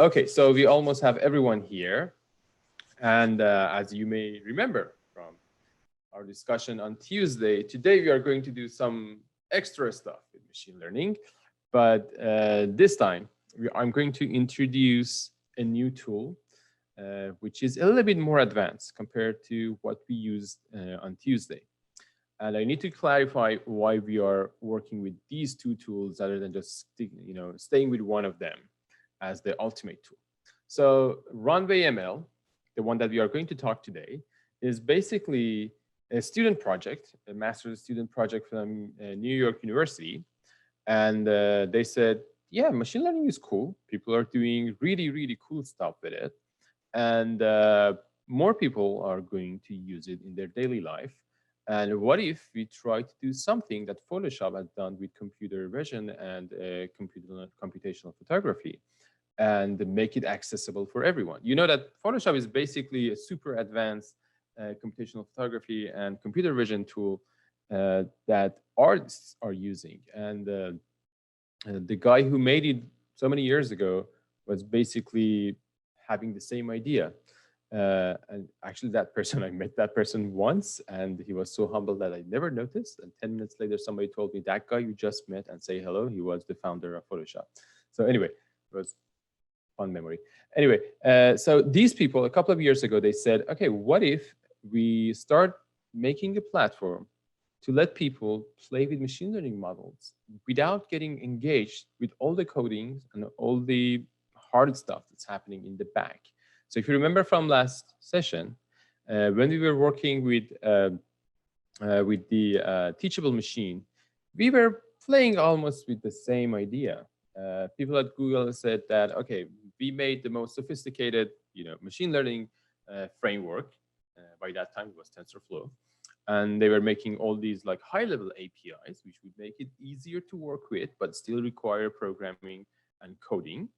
Okay, so we almost have everyone here. And as you may remember from our discussion on Tuesday, today we are going to do some extra stuff with machine learning. But this time, I'm going to introduce a new tool, which is a little bit more advanced compared to what we used on Tuesday. And I need to clarify why we are working with these two tools rather than just staying with one of them as the ultimate tool. So Runway ML, the one that we are going to talk today, is basically a student project, a master's student project from New York University. And they said, yeah, machine learning is cool. People are doing really, really cool stuff with it. And more people are going to use it in their daily life. And what if we try to do something that Photoshop has done with computer vision and computational photography and make it accessible for everyone? You know that Photoshop is basically a super advanced computational photography and computer vision tool that artists are using. And the guy who made it so many years ago was basically having the same idea. And actually, that person, I met that person once, and he was so humble that I never noticed. And 10 minutes later, somebody told me that guy you just met and say hello, he was the founder of Photoshop. So anyway, it was fun memory. Anyway, so these people, a couple of years ago, they said, okay, what if we start making a platform to let people play with machine learning models without getting engaged with all the codings and all the hard stuff that's happening in the back. So if you remember from last session, when we were working with the teachable machine, we were playing almost with the same idea. People at Google said that, okay, we made the most sophisticated, machine learning framework. By that time, it was TensorFlow. And they were making all these like high-level APIs, which would make it easier to work with, but still require programming and coding.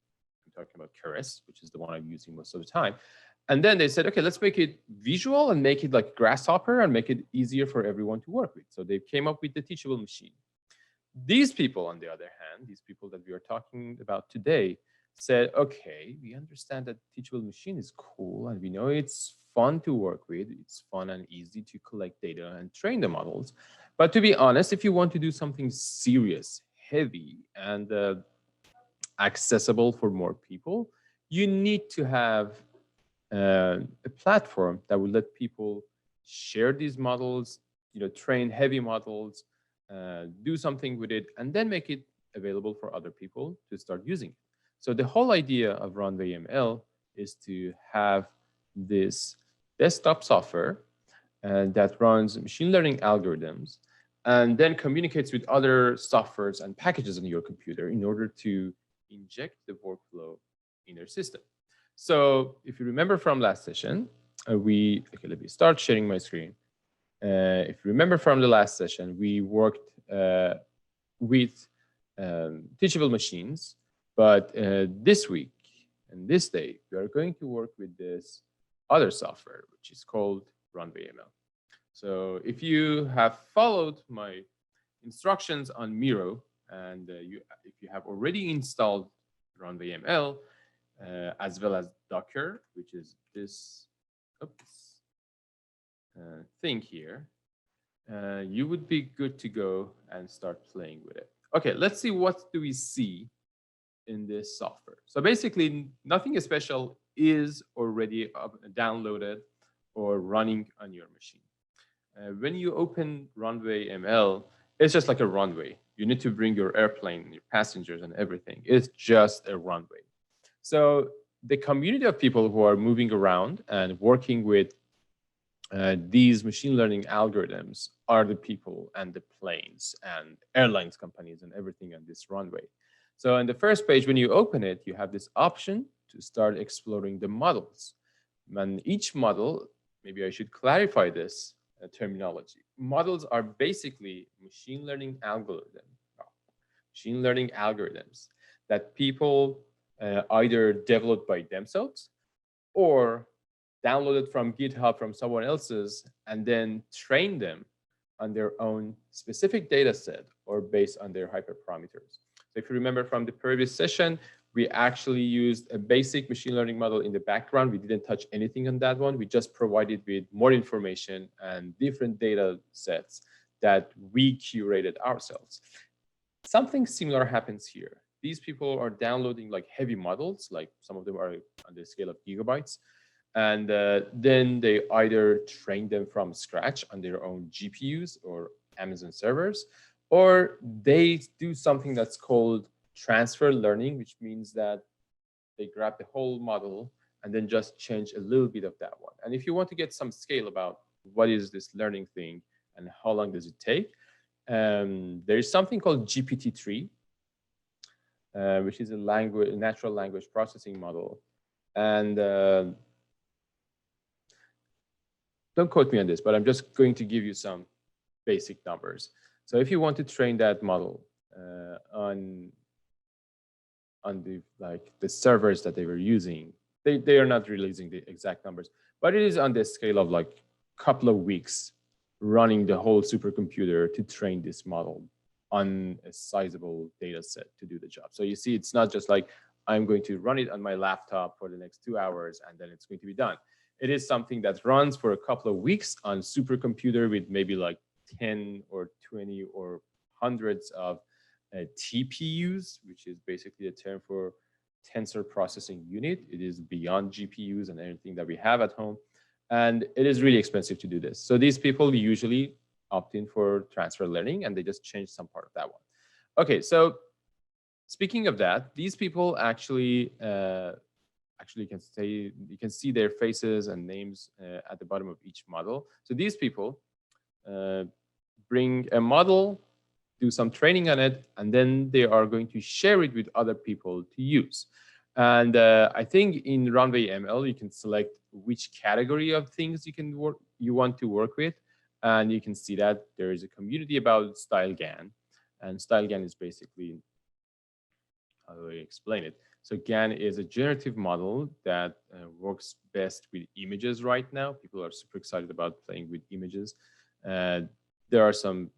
I'm talking about Keras, which is the one I'm using most of the time. And then they said, okay, let's make it visual and make it like Grasshopper and make it easier for everyone to work with. So they came up with the teachable machine. These people, on the other hand, these people that we are talking about today, said, okay, we understand that teachable machine is cool and we know it's fun to work with. It's fun and easy to collect data and train the models. But to be honest, if you want to do something serious, heavy, and accessible for more people, you need to have a platform that will let people share these models, train heavy models, do something with it, and then make it available for other people to start using it. So the whole idea of Runway ML is to have this desktop software that runs machine learning algorithms and then communicates with other softwares and packages on your computer in order to inject the workflow in your system. So if you remember from last session, okay, let me start sharing my screen. If you remember from the last session, we worked with teachable machines, but this week and this day, we are going to work with this other software, which is called Runway ML. So if you have followed my instructions on Miro, and if you have already installed Runway ML, as well as Docker, which is this thing here, you would be good to go and start playing with it. Okay, let's see what do we see in this software. So basically, nothing special is already downloaded or running on your machine. When you open Runway ML, it's just like a runway. You need to bring your airplane, your passengers, and everything. It's just a runway. So the community of people who are moving around and working with these machine learning algorithms are the people and the planes and airlines companies and everything on this runway. So on the first page, when you open it, you have this option to start exploring the models. And each model, maybe I should clarify this terminology. Models are basically machine learning algorithms that people either develop by themselves or downloaded from GitHub from someone else's and then train them on their own specific data set or based on their hyperparameters. So if you remember from the previous session, we actually used a basic machine learning model in the background. We didn't touch anything on that one. We just provided with more information and different data sets that we curated ourselves. Something similar happens here. These people are downloading like heavy models, like some of them are on the scale of gigabytes. And then they either train them from scratch on their own GPUs or Amazon servers, or they do something that's called transfer learning, which means that they grab the whole model and then just change a little bit of that one. And if you want to get some scale about what is this learning thing and how long does it take, there is something called GPT-3, which is a natural language processing model. And don't quote me on this, but I'm just going to give you some basic numbers. So if you want to train that model on the servers that they were using, they are not releasing the exact numbers, but it is on the scale of like a couple of weeks running the whole supercomputer to train this model on a sizable data set to do the job. So you see, it's not just like I'm going to run it on my laptop for the next 2 hours and then it's going to be done. It is something that runs for a couple of weeks on supercomputer with maybe like 10 or 20 or hundreds of TPUs, which is basically a term for tensor processing unit. It is beyond GPUs and everything that we have at home. And it is really expensive to do this. So these people usually opt in for transfer learning and they just change some part of that one. Okay, so speaking of that, these people actually you can see their faces and names at the bottom of each model. So these people bring a model, do some training on it, and then they are going to share it with other people to use. And I think in Runway ML, you can select which category of things you want to work with. And you can see that there is a community about StyleGAN. And StyleGAN is basically, how do I explain it? So GAN is a generative model that works best with images right now. People are super excited about playing with images. There are some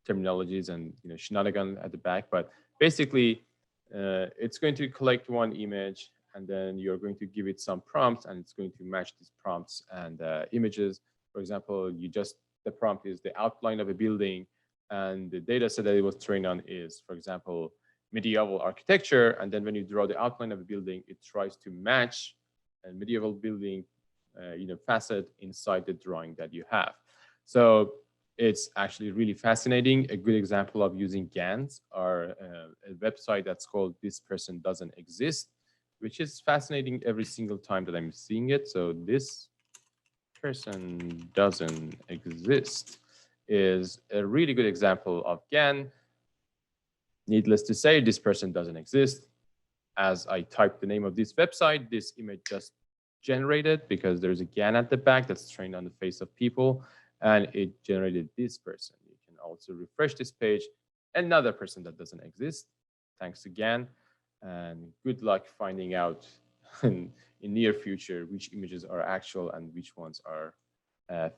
terminologies and shenanigans at the back, but basically it's going to collect one image and then you're going to give it some prompts and it's going to match these prompts and images. For example, the prompt is the outline of a building and the data set that it was trained on is, for example, medieval architecture. And then when you draw the outline of a building, it tries to match a medieval building facet inside the drawing that you have. So it's actually really fascinating. A good example of using GANs are a website that's called This Person Doesn't Exist, which is fascinating every single time that I'm seeing it. So this person doesn't exist is a really good example of GAN. Needless to say, this person doesn't exist. As I typed the name of this website, this image just generated because there's a GAN at the back that's trained on the face of people, and it generated this person. You can also refresh this page, another person that doesn't exist, thanks to GAN. And good luck finding out in near future which images are actual and which ones are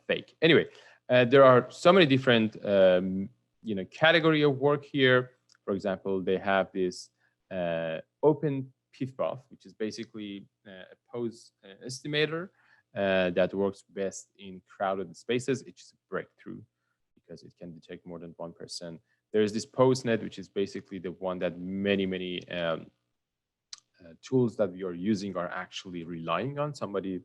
fake. Anyway, there are so many different category of work here. For example, they have this open PIFPOF, which is basically a pose estimator that works best in crowded spaces. It's just a breakthrough because it can detect more than 1%. There's this PoseNet, which is basically the one that many tools that we are using are actually relying on. Somebody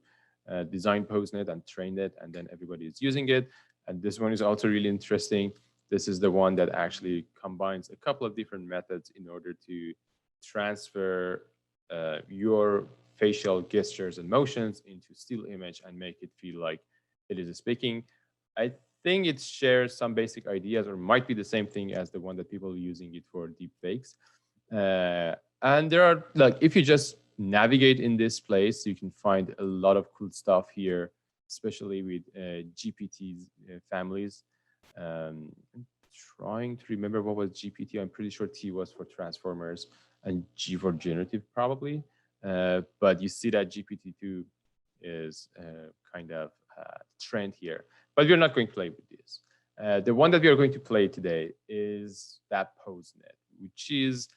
designed PoseNet and trained it, and then everybody is using it. And this one is also really interesting. This is the one that actually combines a couple of different methods in order to transfer your facial gestures and motions into still image and make it feel like it is speaking. I think it shares some basic ideas or might be the same thing as the one that people are using it for deep fakes. And there are, like, if you just navigate in this place, you can find a lot of cool stuff here, especially with GPT families. I'm trying to remember what was GPT. I'm pretty sure T was for transformers and G for generative probably. But you see that GPT-2 is kind of trend here. But we're not going to play with this. The one that we are going to play today is that PoseNet, which is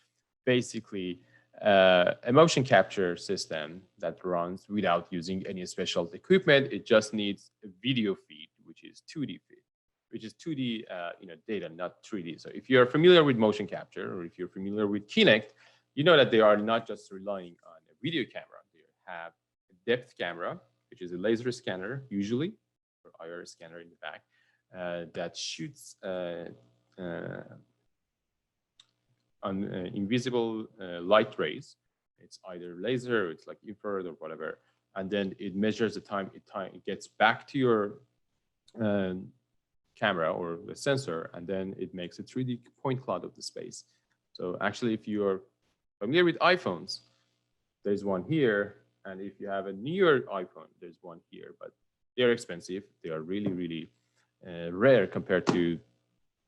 basically a motion capture system that runs without using any special equipment. It just needs a video feed, which is 2D feed, which is 2D data, not 3D. So if you're familiar with motion capture, or if you're familiar with Kinect, you know that they are not just relying on a video camera. They have a depth camera, which is a laser scanner, usually, or IR scanner in the back, that shoots on invisible light rays. It's either laser, or it's like infrared or whatever, and then it measures the time it gets back to your camera or the sensor, and then it makes a 3D point cloud of the space. So actually, if you're familiar with iPhones, there's one here, and if you have a newer iPhone, there's one here, but they're expensive. They are really, really rare compared to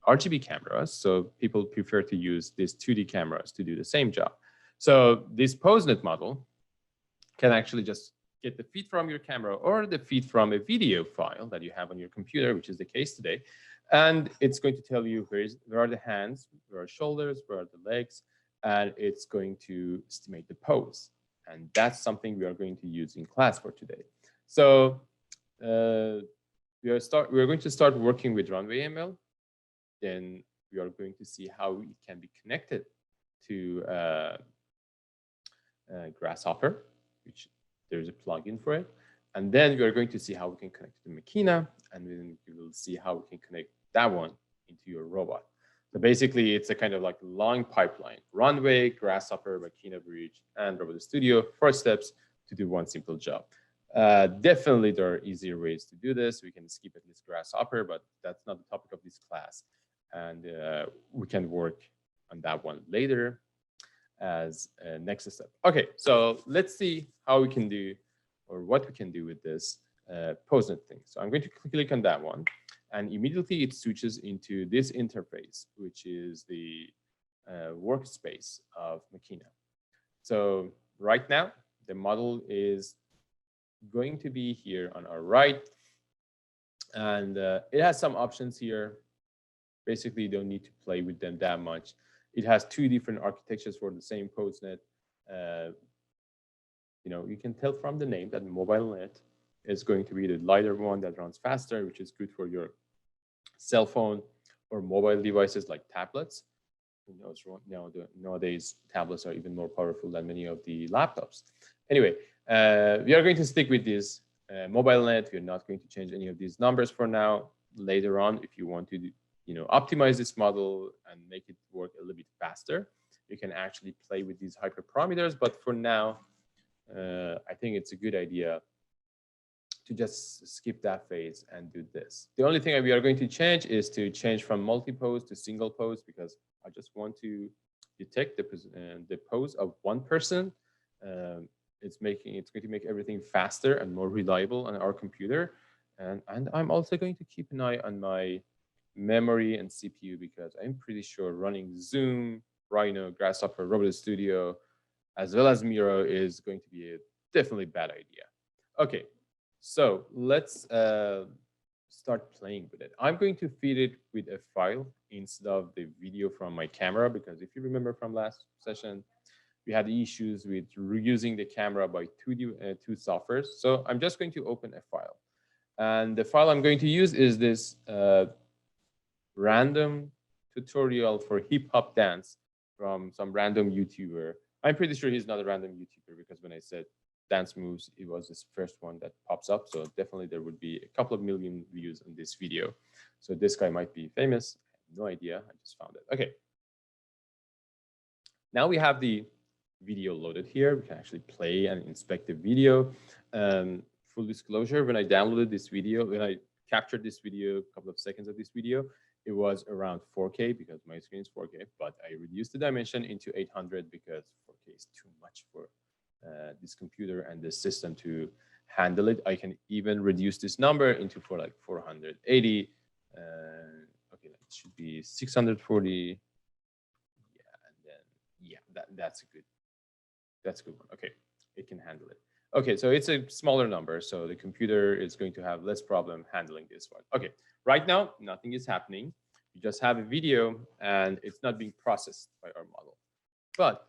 RGB cameras. So people prefer to use these 2D cameras to do the same job. So this PoseNet model can actually just get the feed from your camera or the feed from a video file that you have on your computer, which is the case today. And it's going to tell you where are the hands, where are shoulders, where are the legs, and it's going to estimate the pose. And that's something we are going to use in class for today. So we are going to start working with Runway ML. Then we are going to see how it can be connected to Grasshopper, which there's a plugin for it. And then we are going to see how we can connect it to Machina, and then we will see how we can connect that one into your robot. So basically, it's a kind of like long pipeline: Runway, Grasshopper, Machina Bridge, and Robot Studio. 4 steps to do one simple job. Definitely, there are easier ways to do this. We can skip at least Grasshopper, but that's not the topic of this class. And we can work on that one later as a next step. Okay, so let's see how we can do, or what we can do with this PoseNet thing. So I'm going to click on that one, and immediately it switches into this interface, which is the workspace of Machina. So right now, the model is going to be here on our right, and it has some options here. Basically, you don't need to play with them that much. It has 2 different architectures for the same PoseNet. You can tell from the name that mobile net is going to be the lighter one that runs faster, which is good for your cell phone or mobile devices like tablets. Nowadays, tablets are even more powerful than many of the laptops. Anyway, we are going to stick with this mobile net. We're not going to change any of these numbers for now. Later on, if you want to optimize this model and make it work a little bit faster, you can actually play with these hyperparameters. But for now, I think it's a good idea to just skip that phase and do this. The only thing we are going to change is to change from multi-pose to single pose, because I just want to detect the pose of one person. It's going to make everything faster and more reliable on our computer. And I'm also going to keep an eye on my memory and CPU, because I'm pretty sure running Zoom, Rhino, Grasshopper, Robot Studio, as well as Miro is going to be a definitely bad idea. Okay, so let's start playing with it. I'm going to feed it with a file instead of the video from my camera, because if you remember from last session, we had issues with reusing the camera by two softwares. So I'm just going to open a file. And the file I'm going to use is this random tutorial for hip hop dance from some random YouTuber. I'm pretty sure he's not a random YouTuber, because when I said dance moves, it was this first one that pops up. So definitely there would be a couple of million views on this video. So this guy might be famous. I have no idea. I just found it. Okay. Now we have the video loaded here. We can actually play and inspect the video. Full disclosure, when I downloaded this video, when I captured this video, a couple of seconds of this video, it was around 4K because my screen is 4K, but I reduced the dimension into 800 because 4K is too much for this computer and this system to handle it. I can even reduce this number into for like 480. Okay, it should be 640. Yeah, and then yeah, that's a good one. Okay, it can handle it. Okay, so it's a smaller number, so the computer is going to have less problem handling this one. Okay, right now, nothing is happening. You just have a video and it's not being processed by our model. But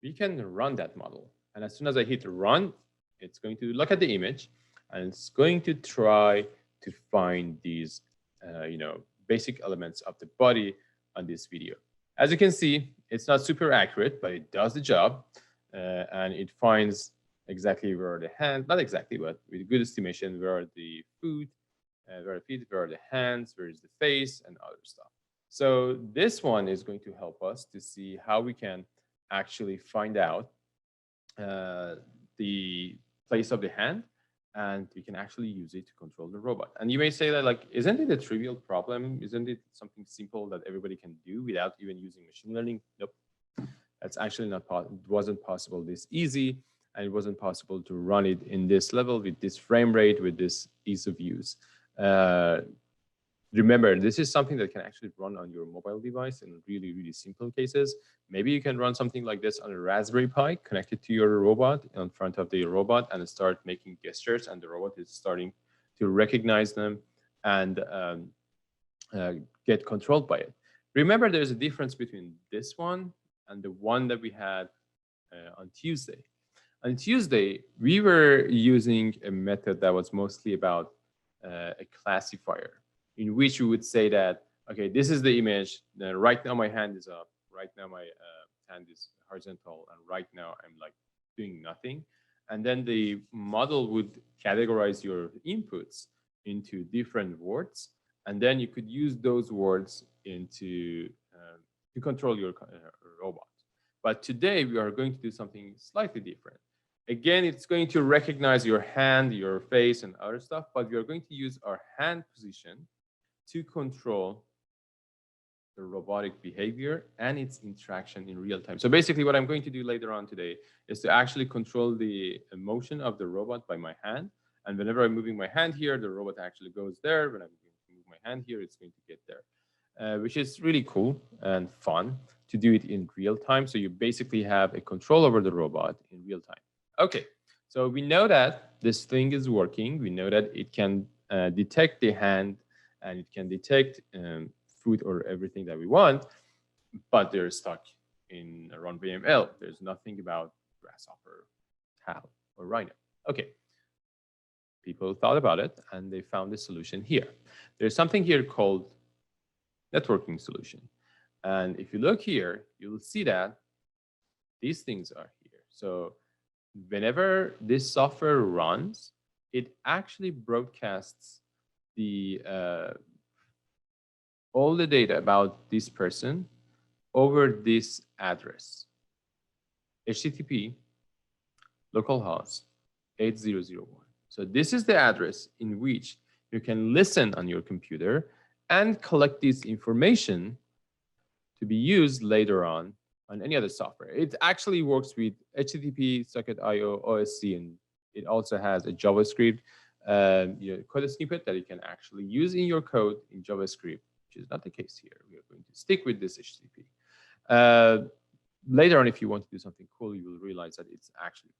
we can run that model. And as soon as I hit run, it's going to look at the image and it's going to try to find these, basic elements of the body on this video. As you can see, it's not super accurate, but it does the job. And it finds exactly where the hand, not exactly, but with good estimation, where are the foot, where are the feet, where are the hands, where is the face, and other stuff. So this one is going to help us to see how we can actually find out the place of the hand, and we can actually use it to control the robot. And you may say that, like, isn't it a trivial problem? Isn't it something simple that everybody can do without even using machine learning? Nope. That's actually not possible. It wasn't possible this easy, and it wasn't possible to run it in this level with this frame rate, with this ease of use. Remember, this is something that can actually run on your mobile device in really, really simple cases. Maybe you can run something like this on a Raspberry Pi, connected to your robot, in front of the robot, and start making gestures, and the robot is starting to recognize them and get controlled by it. Remember, there's a difference between this one and the one that we had on Tuesday. On Tuesday, we were using a method that was mostly about a classifier, in which you would say that, okay, this is the image. Right now my hand is up. Right now my hand is horizontal. And right now I'm like doing nothing. And then the model would categorize your inputs into different words. And then you could use those words to control your robot. But today we are going to do something slightly different. Again, it's going to recognize your hand, your face, and other stuff, but we are going to use our hand position to control the robotic behavior and its interaction in real time. So basically what I'm going to do later on today is to actually control the motion of the robot by my hand. And whenever I'm moving my hand here, the robot actually goes there. When I'm going to move my hand here, it's going to get there, which is really cool and fun to do it in real time. So you basically have a control over the robot in real time. Okay, so we know that this thing is working. We know that it can detect the hand, and it can detect food or everything that we want, but they're stuck in a runway ML. There's nothing about Grasshopper, HAL, or Rhino. Okay, people thought about it, and they found a solution here. There's something here called networking solution. And if you look here, you'll see that these things are here. So whenever this software runs, it actually broadcasts the all the data about this person over this address, HTTP localhost 8001. So this is the address in which you can listen on your computer and collect this information to be used later on any other software. It actually works with HTTP, Socket.io, OSC, and it also has a JavaScript code snippet that you can actually use in your code in JavaScript, which is not the case here. We are going to stick with this HTTP. Later on, if you want to do something cool, you will realize that it's actually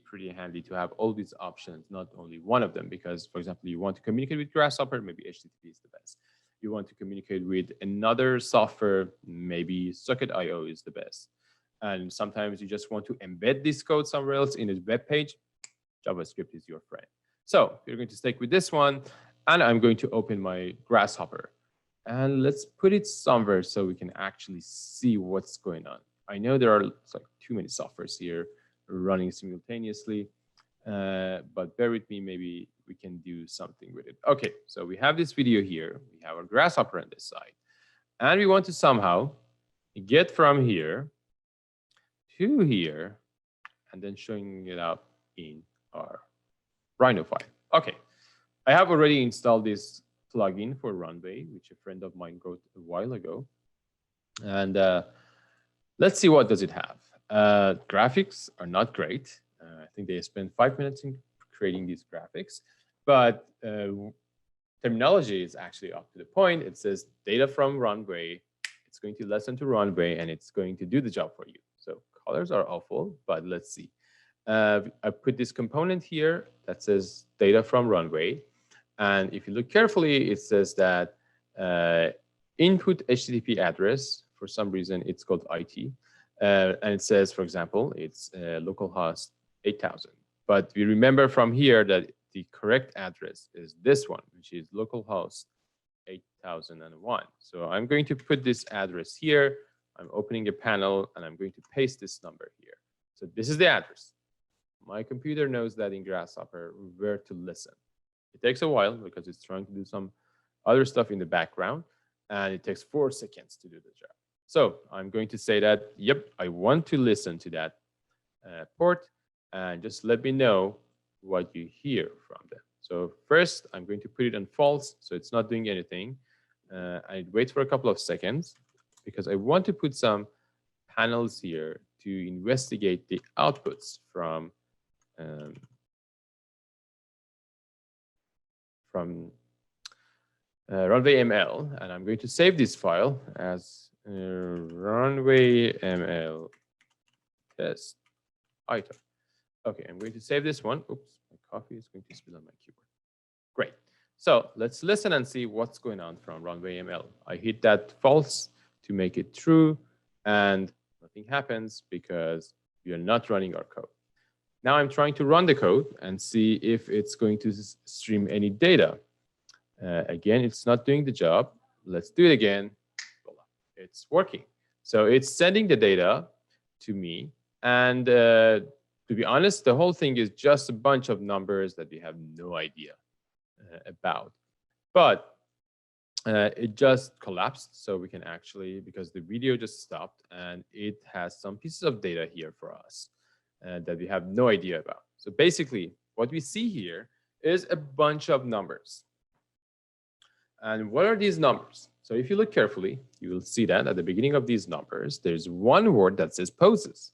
pretty handy to have all these options, not only one of them, because, for example, you want to communicate with Grasshopper, maybe HTTP is the best. You want to communicate with another software, maybe Socket.io is the best. And sometimes you just want to embed this code somewhere else in a web page, JavaScript is your friend. So we're going to stick with this one, and I'm going to open my Grasshopper. And let's put it somewhere so we can actually see what's going on. I know there are like too many softwares here running simultaneously, but bear with me, maybe we can do something with it. Okay, so we have this video here. We have our Grasshopper on this side. And we want to somehow get from here to here, and then showing it up in our Rhino file. Okay, I have already installed this plugin for Runway, which a friend of mine wrote a while ago. And let's see what does it have. Graphics are not great. I think they spent 5 minutes in creating these graphics, but terminology is actually up to the point. It says data from Runway. It's going to listen to Runway, and it's going to do the job for you. So colors are awful, but let's see. I put this component here that says data from Runway. And if you look carefully, it says that input HTTP address, for some reason, it's called IT. And it says, for example, it's localhost 8000. But we remember from here that the correct address is this one, which is localhost 8001. So I'm going to put this address here. I'm opening a panel and I'm going to paste this number here. So this is the address. My computer knows that in Grasshopper where to listen. It takes a while because it's trying to do some other stuff in the background, and it takes 4 seconds to do the job. So I'm going to say that, yep, I want to listen to that port, and just let me know what you hear from them. So first, I'm going to put it on false, so it's not doing anything. I wait for a couple of seconds because I want to put some panels here to investigate the outputs from runway ML, and I'm going to save this file as runway ML test ITAR. Okay, I'm going to save this one. Oops, my coffee is going to spill on my keyboard. Great. So let's listen and see what's going on from runway ML. I hit that false to make it true, and nothing happens because we are not running our code. Now I'm trying to run the code and see if it's going to stream any data. Again, it's not doing the job. Let's do it again. Voila. It's working. So it's sending the data to me. And to be honest, the whole thing is just a bunch of numbers that we have no idea about. But it just collapsed. So we can actually, because the video just stopped and it has some pieces of data here for us that we have no idea about. So basically, what we see here is a bunch of numbers. And what are these numbers? So if you look carefully, you will see that at the beginning of these numbers, there's one word that says poses.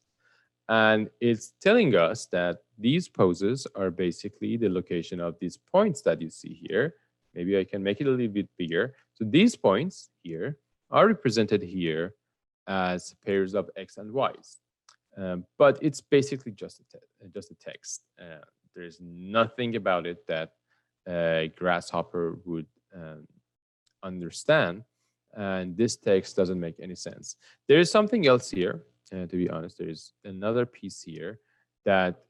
And it's telling us that these poses are basically the location of these points that you see here. Maybe I can make it a little bit bigger. So these points here are represented here as pairs of X and Y's. But it's basically just a text. There's nothing about it that Grasshopper would understand, and this text doesn't make any sense. There is something else here, to be honest. There is another piece here that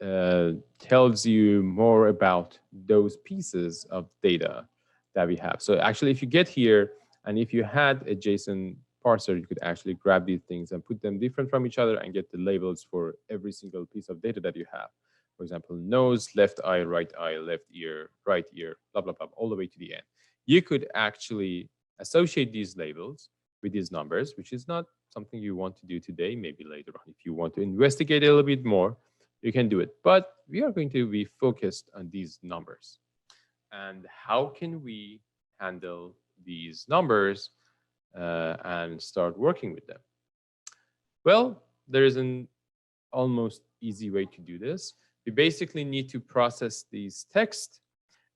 tells you more about those pieces of data that we have. So actually, if you get here, and if you had a JSON parser, you could actually grab these things and put them different from each other and get the labels for every single piece of data that you have. For example, nose, left eye, left ear, right ear, blah, blah, blah, all the way to the end. You could actually associate these labels with these numbers, which is not something you want to do today, maybe later on. If you want to investigate a little bit more, you can do it. But we are going to be focused on these numbers. And how can we handle these numbers and start working with them? Well, there is an almost easy way to do this. We basically need to process these text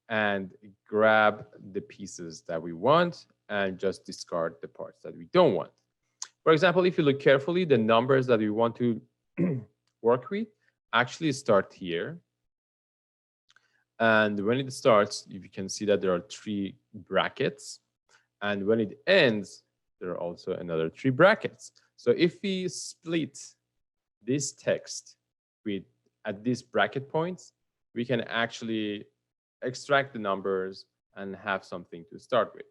and grab the pieces that we want and just discard the parts that we don't want. For example, if you look carefully, the numbers that we want to work with actually start here. And when it starts, you can see that there are 3 brackets. And when it ends, there are also another 3 brackets. So if we split this text at these bracket points, we can actually extract the numbers and have something to start with.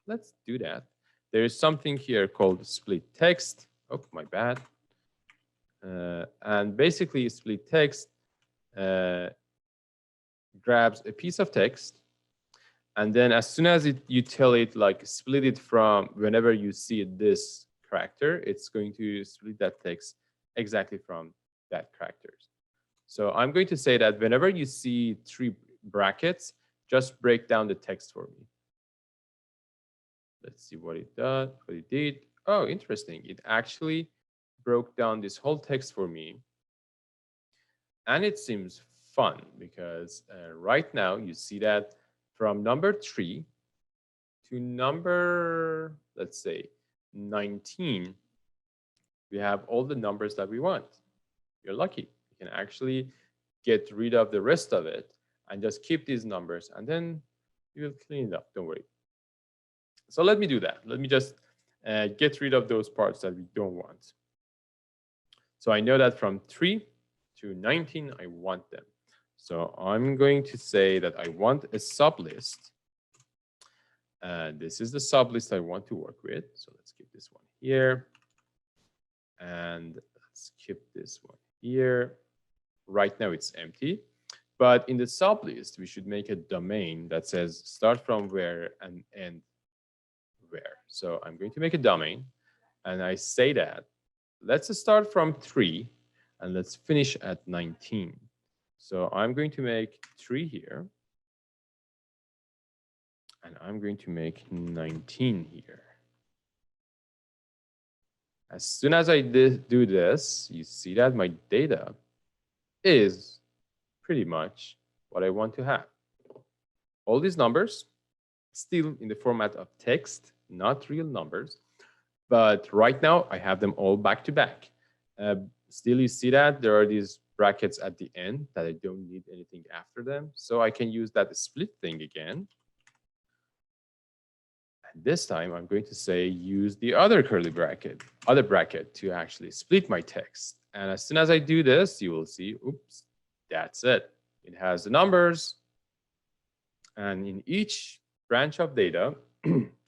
Let's do that. There is something here called split text. Oh, my bad. And basically, split text grabs a piece of text, and then as soon as you tell it, like, split it from whenever you see this character, it's going to split that text exactly from that character. So I'm going to say that whenever you see 3 brackets, just break down the text for me. Let's see what it does, what it did. Oh, interesting. It actually broke down this whole text for me. And it seems fun because right now you see that from number 3 to number, let's say, 19, we have all the numbers that we want. You're lucky. You can actually get rid of the rest of it and just keep these numbers, and then you will clean it up. Don't worry. So let me do that. Let me just get rid of those parts that we don't want. So I know that from 3 to 19, I want them. So I'm going to say that I want a sublist. And this is the sublist I want to work with. So let's keep this one here. And let's keep this one here. Right now it's empty. But in the sublist, we should make a domain that says start from where and end where. So I'm going to make a domain. And I say that let's start from 3 and let's finish at 19. So I'm going to make 3 here. And I'm going to make 19 here. As soon as I do this, you see that my data is pretty much what I want to have. All these numbers still in the format of text, not real numbers. But right now, I have them all back to back. Still, you see that there are these brackets at the end that I don't need anything after them. So I can use that split thing again. And this time, I'm going to say use the other curly bracket, other bracket to actually split my text. And as soon as I do this, you will see, oops, that's it. It has the numbers. And in each branch of data,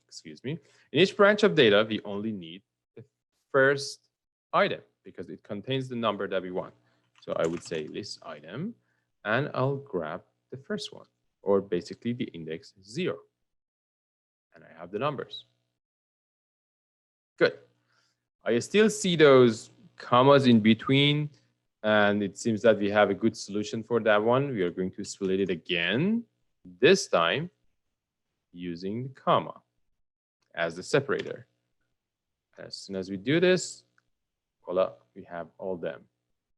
excuse me, in each branch of data, we only need the first item because it contains the number that we want. So I would say list item, and I'll grab the first one, or basically the index 0. And I have the numbers. Good. I still see those commas in between, and it seems that we have a good solution for that one. We are going to split it again, this time using the comma as the separator. As soon as we do this, voila, we have all them.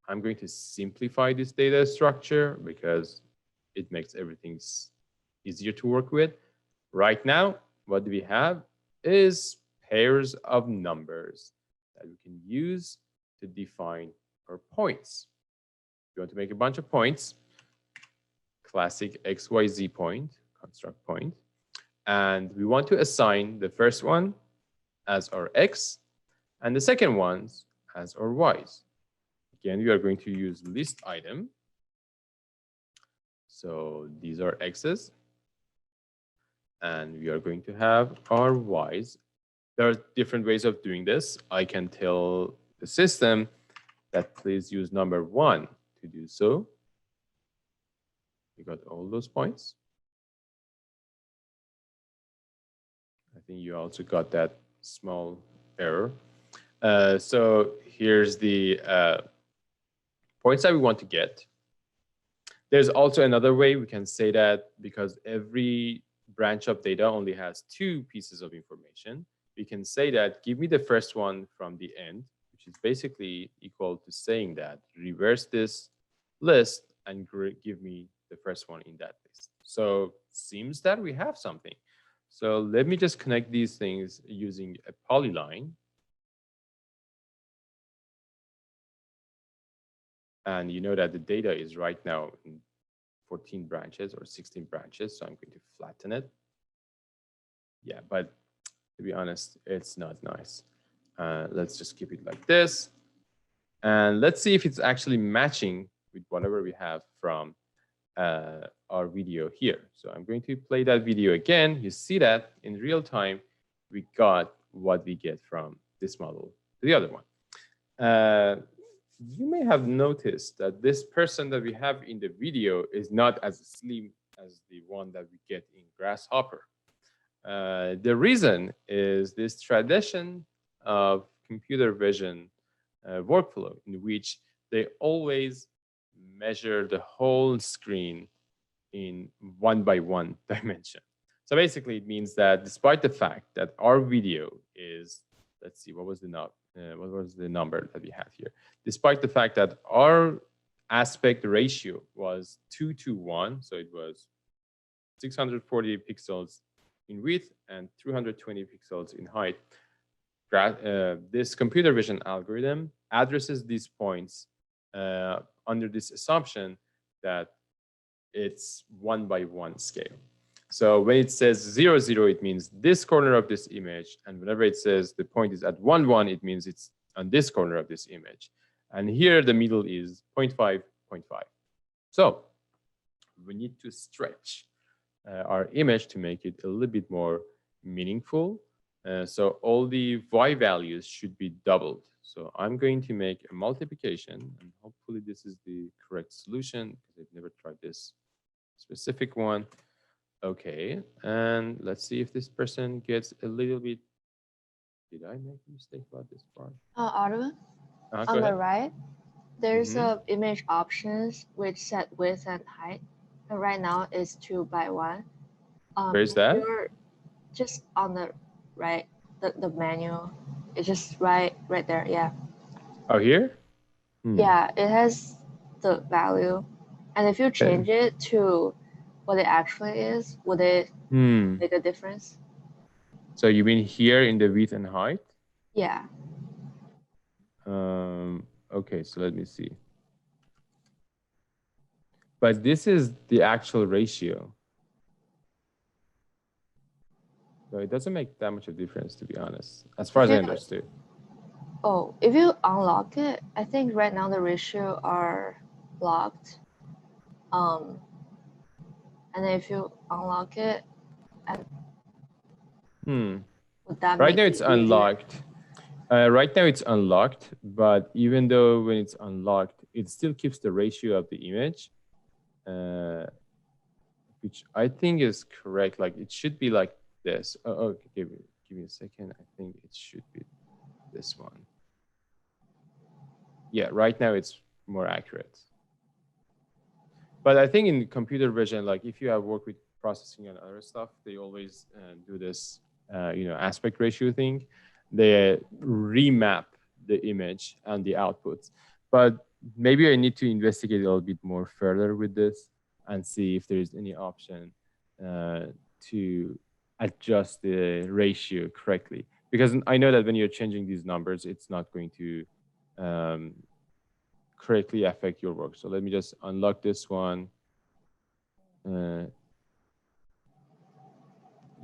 I'm going to simplify this data structure because it makes everything easier to work with. Right now, what we have is pairs of numbers that we can use to define our points. If you want to make a bunch of points, classic XYZ point, construct point. And we want to assign the first one as our X and the second ones as our Y's. Again, we are going to use list item. So these are X's. And we are going to have our Y's. There are different ways of doing this. I can tell the system that please use number 1 to do so. We got all those points. I think you also got that small error. So here's the points that we want to get. There's also another way we can say that because every branch of data only has 2 pieces of information, we can say that give me the first one from the end, which is basically equal to saying that reverse this list and give me the first one in that list. So seems that we have something. So let me just connect these things using a polyline. And you know that the data is right now in 14 branches or 16 branches. So I'm going to flatten it. Yeah, but to be honest, it's not nice. Let's just keep it like this. And let's see if it's actually matching with whatever we have from our video here. So I'm going to play that video again. You see that in real time, we got what we get from this model to the other one. You may have noticed that this person that we have in the video is not as slim as the one that we get in Grasshopper. The reason is this tradition of computer vision workflow in which they always measure the whole screen in 1x1 dimension. So basically, it means that despite the fact that our video is, let's see, what was the number that we have here? Despite the fact that our aspect ratio was 2:1, so it was 640 pixels in width and 320 pixels in height, this computer vision algorithm addresses these points under this assumption that it's 1x1 scale. So when it says 0, 0, it means this corner of this image. And whenever it says the point is at 1, 1, it means it's on this corner of this image. And here the middle is 0.5, 0.5. So we need to stretch our image to make it a little bit more meaningful. So all the y values should be doubled. So I'm going to make a multiplication, and hopefully this is the correct solution because I've never tried this specific one. Okay, and let's see if this person gets a little bit. Did I make a mistake about this part? Arun, Go on the ahead. right, there's a image options which set width and height. And right now it's 2:1. Where's If that? you're just on the right, the menu, it's just right there. Yeah. Oh, here? Yeah, it has the value. And if you change it to what it actually is, would it make a difference? So you mean here in the width and height? Yeah. Okay, so let me see. But this is the actual ratio. So it doesn't make that much of a difference, to be honest, as far as I understood. Oh, if you unlock it, I think right now the ratio are locked. And if you unlock it, would that right make now it it's easier? unlocked. Right now it's unlocked, but even though when it's unlocked, it still keeps the ratio of the image, which I think is correct. Like it should be like this. Oh, okay, give me a second. I think it should be this one. Yeah, right now it's more accurate. But I think in computer vision, like if you have worked with processing and other stuff, they always do this, aspect ratio thing. They remap the image and the outputs. But maybe I need to investigate a little bit more further with this and see if there is any option to adjust the ratio correctly. Because I know that when you're changing these numbers, it's not going to correctly affect your work. So let me just unlock this one.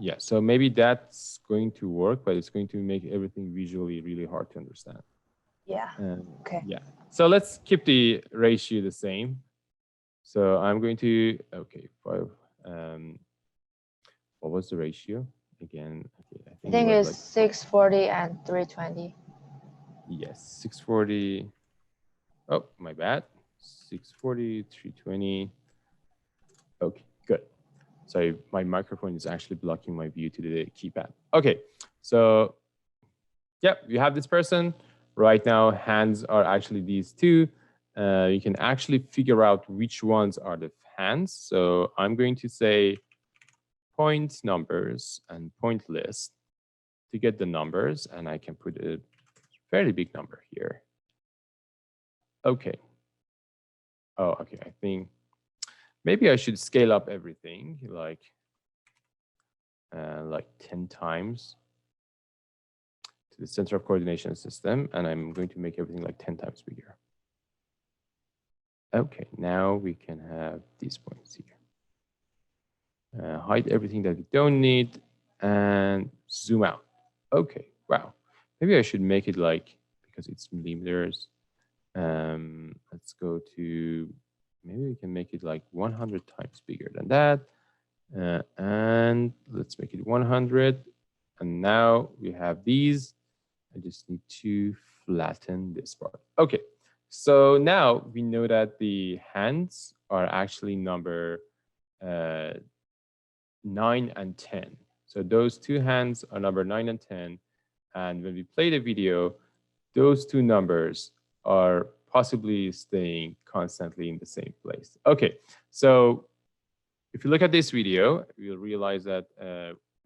Yeah, so maybe that's going to work, but it's going to make everything visually really hard to understand. Yeah. Okay. Yeah. So let's keep the ratio the same. So I'm going to, okay, 5. What was the ratio again? Okay, I think it was it's 640 and 320. Yes, 640. Oh, my bad. 640, 320. Okay, good. Sorry, my microphone is actually blocking my view to the keypad. Okay, so yeah, you have this person. Right now, hands are actually these two. You can actually figure out which ones are the hands. So I'm going to say point numbers and point list to get the numbers, and I can put a fairly big number here. Okay. Oh, okay, I think maybe I should scale up everything like 10 times to the center of coordination system, and I'm going to make everything like 10 times bigger. Okay, now we can have these points here. Hide everything that we don't need and zoom out. Okay, wow. Maybe I should make it like, because it's millimeters, let's go to, maybe we can make it like 100 times bigger than that. And let's make it 100. And now we have these. I just need to flatten this part. Okay, so now we know that the hands are actually number 9 and 10. So those two hands are number 9 and 10. And when we play the video, those two numbers are possibly staying constantly in the same place. Okay, so if you look at this video, you'll realize that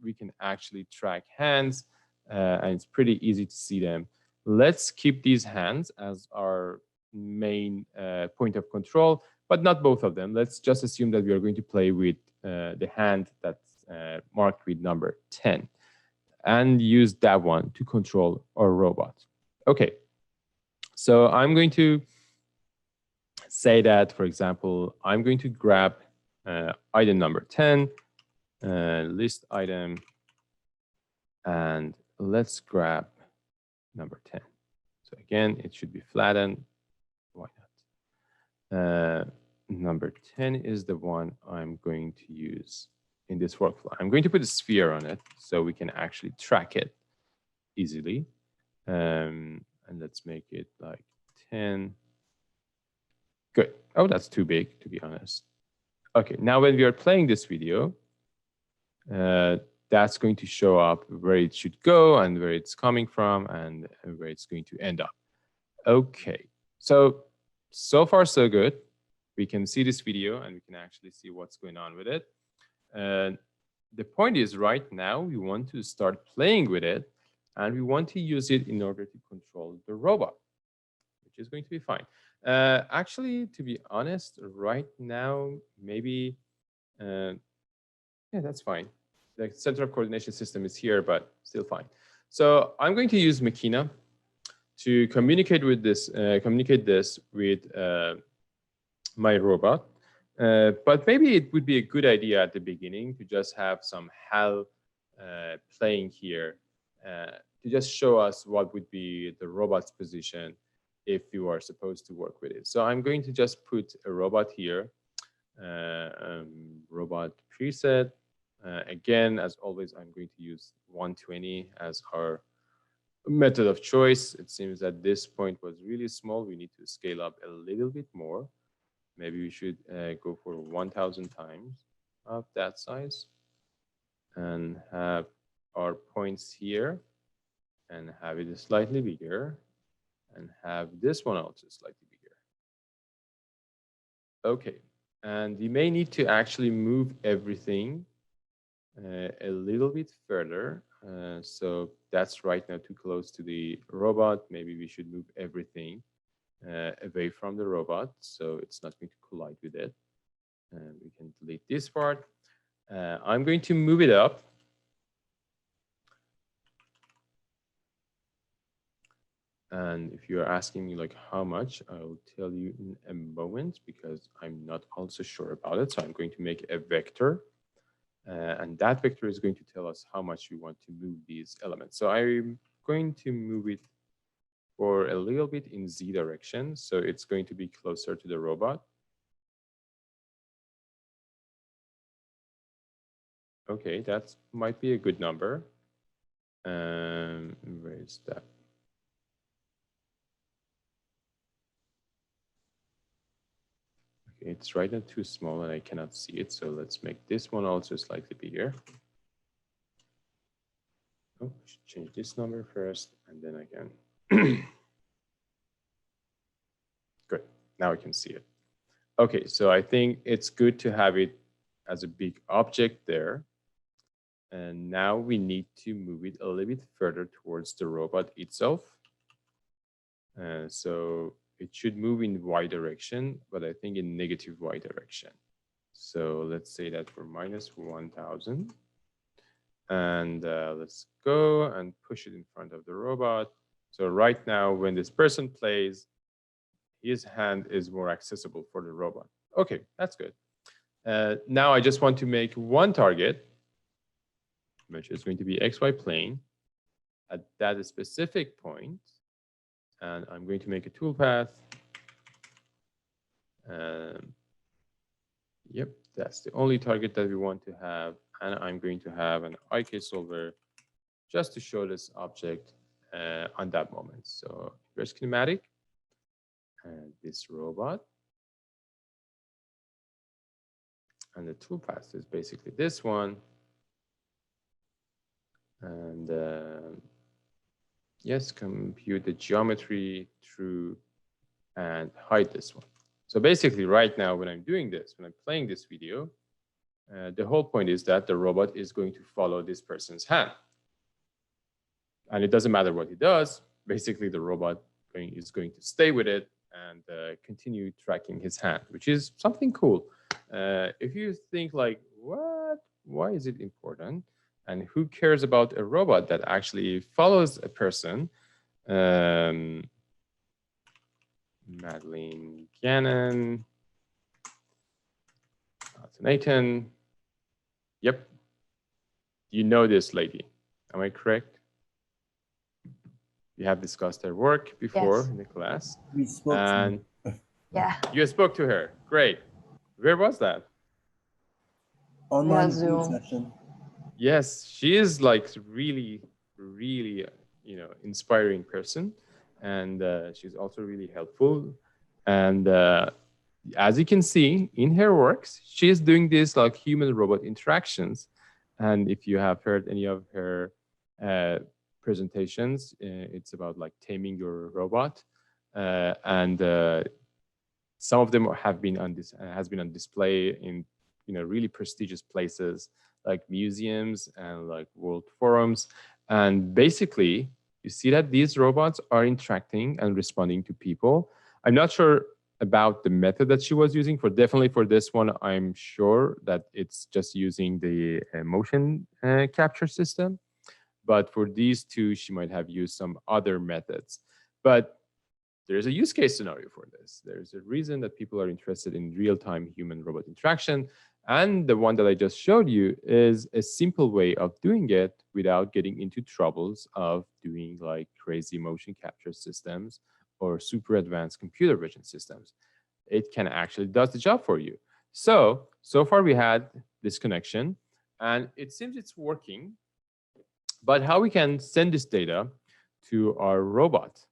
we can actually track hands, and it's pretty easy to see them. Let's keep these hands as our main point of control, but not both of them. Let's just assume that we are going to play with the hand that's marked with number 10 and use that one to control our robot. Okay, so I'm going to say that, for example, I'm going to grab item number 10, list item, and let's grab number 10. So again, it should be flattened. Number 10 is the one I'm going to use in this workflow. I'm going to put a sphere on it so we can actually track it easily. And let's make it like 10. Good. Oh, that's too big, to be honest. Okay, now when we are playing this video, that's going to show up where it should go and where it's coming from and where it's going to end up. Okay, so far so good. We can see this video and we can actually see what's going on with it. The point is right now we want to start playing with it and we want to use it in order to control the robot, which is going to be fine. Actually, to be honest, right now, maybe, yeah, that's fine. The center of coordination system is here, but still fine. So I'm going to use Makina to communicate with this, with my robot. But maybe it would be a good idea at the beginning to just have some HAL playing here to just show us what would be the robot's position if you are supposed to work with it. So I'm going to just put a robot here, robot preset. Again, as always, I'm going to use 120 as our method of choice. It seems that this point was really small. We need to scale up a little bit more. Maybe we should go for 1,000 times of that size and have our points here and have it slightly bigger and have this one also slightly bigger. Okay, and you may need to actually move everything a little bit further. So that's right now too close to the robot. Maybe we should move everything away from the robot so it's not going to collide with it. And we can delete this part. I'm going to move it up. And if you're asking me like how much, I'll tell you in a moment because I'm not also sure about it. So I'm going to make a vector. And that vector is going to tell us how much we want to move these elements. So I'm going to move it for a little bit in Z direction. So it's going to be closer to the robot. Okay, that might be a good number. Where is that? Okay, it's right now too small and I cannot see it. So let's make this one also slightly bigger. Oh, I should change this number first and then I can. Good, now I can see it. Okay, so I think it's good to have it as a big object there. And now we need to move it a little bit further towards the robot itself. So it should move in Y direction, but I think in negative Y direction. So let's say that for minus 1,000. And let's go and push it in front of the robot. So right now, when this person plays, his hand is more accessible for the robot. Okay, that's good. Now I just want to make one target, which is going to be XY plane at that specific point. And I'm going to make a toolpath. Yep, that's the only target that we want to have. And I'm going to have an IK solver just to show this object on that moment. So here's kinematic and this robot. And the toolpath is basically this one. And yes, compute the geometry through and hide this one. So basically right now when I'm doing this, when I'm playing this video, the whole point is that the robot is going to follow this person's hand. And it doesn't matter what he does. Basically, the robot is going to stay with it and continue tracking his hand, which is something cool. If you think like, what? Why is it important? And who cares about a robot that actually follows a person? Madeline Gannon, Nathan. Yep. You know this lady. Am I correct? We have discussed her work before Yes. in the class. We spoke. And Yeah. You spoke to her. Great. Where was that? Via Online Zoom Zoom. session. Yes, she is like really, really, inspiring person, and she's also really helpful. And as you can see in her works, she is doing this like human robot interactions. And if you have heard any of her uh, presentations, it's about like taming your robot, and some of them have been on this has been on display in really prestigious places like museums and like world forums. And basically you see that these robots are interacting and responding to people. I'm not sure about the method that she was using. For definitely for this one, I'm sure that it's just using the motion capture system, but for these two she might have used some other methods. But there's a use case scenario for this. There's a reason that people are interested in real-time human-robot interaction. And the one that I just showed you is a simple way of doing it without getting into troubles of doing like crazy motion capture systems or super advanced computer vision systems. It can actually does the job for you. So far we had this connection and it seems it's working. But how we can send this data to our robot?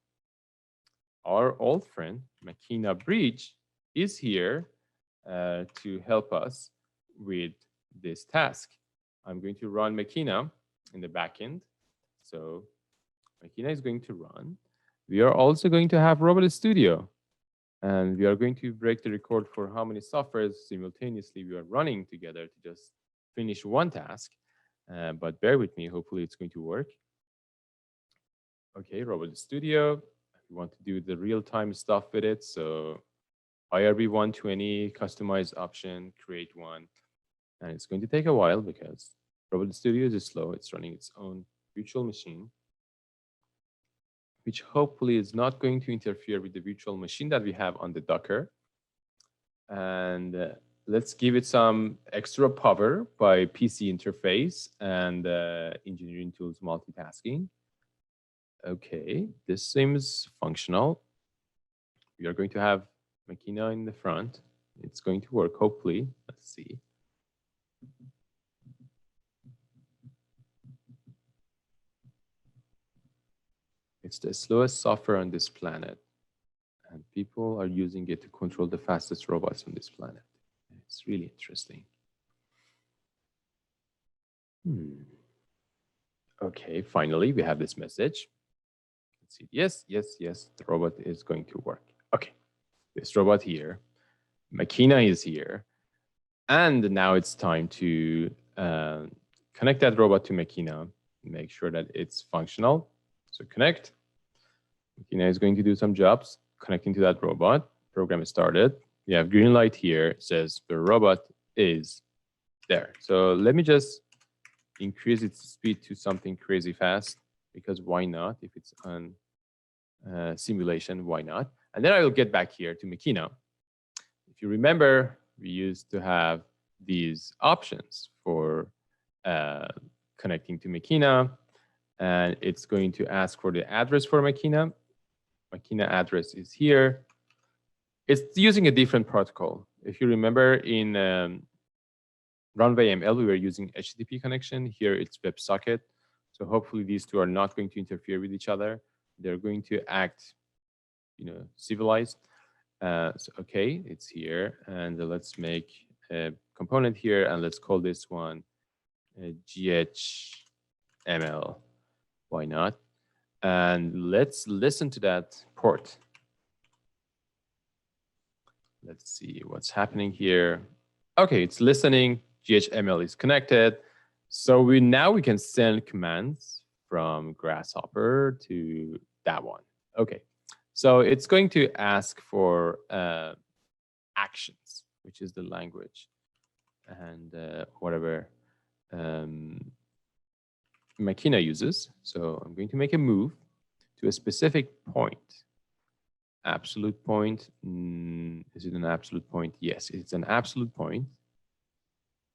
Our old friend, Makina Bridge, is here to help us with this task. I'm going to run Makina in the backend. So Makina is going to run. We are also going to have Robot Studio. And we are going to break the record for how many softwares simultaneously we are running together to just finish one task. But bear with me, hopefully it's going to work. Okay, Robot Studio. We want to do the real-time stuff with it. So IRB 120, customize option, create one. And it's going to take a while because Robot Studio is slow. It's running its own virtual machine, which hopefully is not going to interfere with the virtual machine that we have on the Docker. And let's give it some extra power by PC interface and engineering tools multitasking. Okay, this seems functional. We are going to have Makina in the front. It's going to work, hopefully. Let's see. It's the slowest software on this planet. And people are using it to control the fastest robots on this planet. It's really interesting. Okay, finally, we have this message. Let's see. Yes, yes, yes, the robot is going to work. Okay, this robot here. Makina is here. And now it's time to connect that robot to Makina, make sure that it's functional. So connect. Makina is going to do some jobs connecting to that robot. Program is started. We have green light here. It says the robot is there. So let me just increase its speed to something crazy fast, because why not? If it's on simulation, why not? And then I will get back here to Makina. If you remember, we used to have these options for connecting to Makina, and it's going to ask for the address for Makina. Makina address is here. It's using a different protocol. If you remember in Runway ML, we were using HTTP connection. Here it's WebSocket. So hopefully these two are not going to interfere with each other. They're going to act, civilized. So, okay, it's here. And let's make a component here. And let's call this one GHML. Why not? And let's listen to that port. Let's see what's happening here. Okay, it's listening. GHML is connected. So now we can send commands from Grasshopper to that one. Okay, so it's going to ask for actions, which is the language, and whatever Makina uses. So I'm going to make a move to a specific point. Absolute point. Is it an absolute point? Yes, it's an absolute point.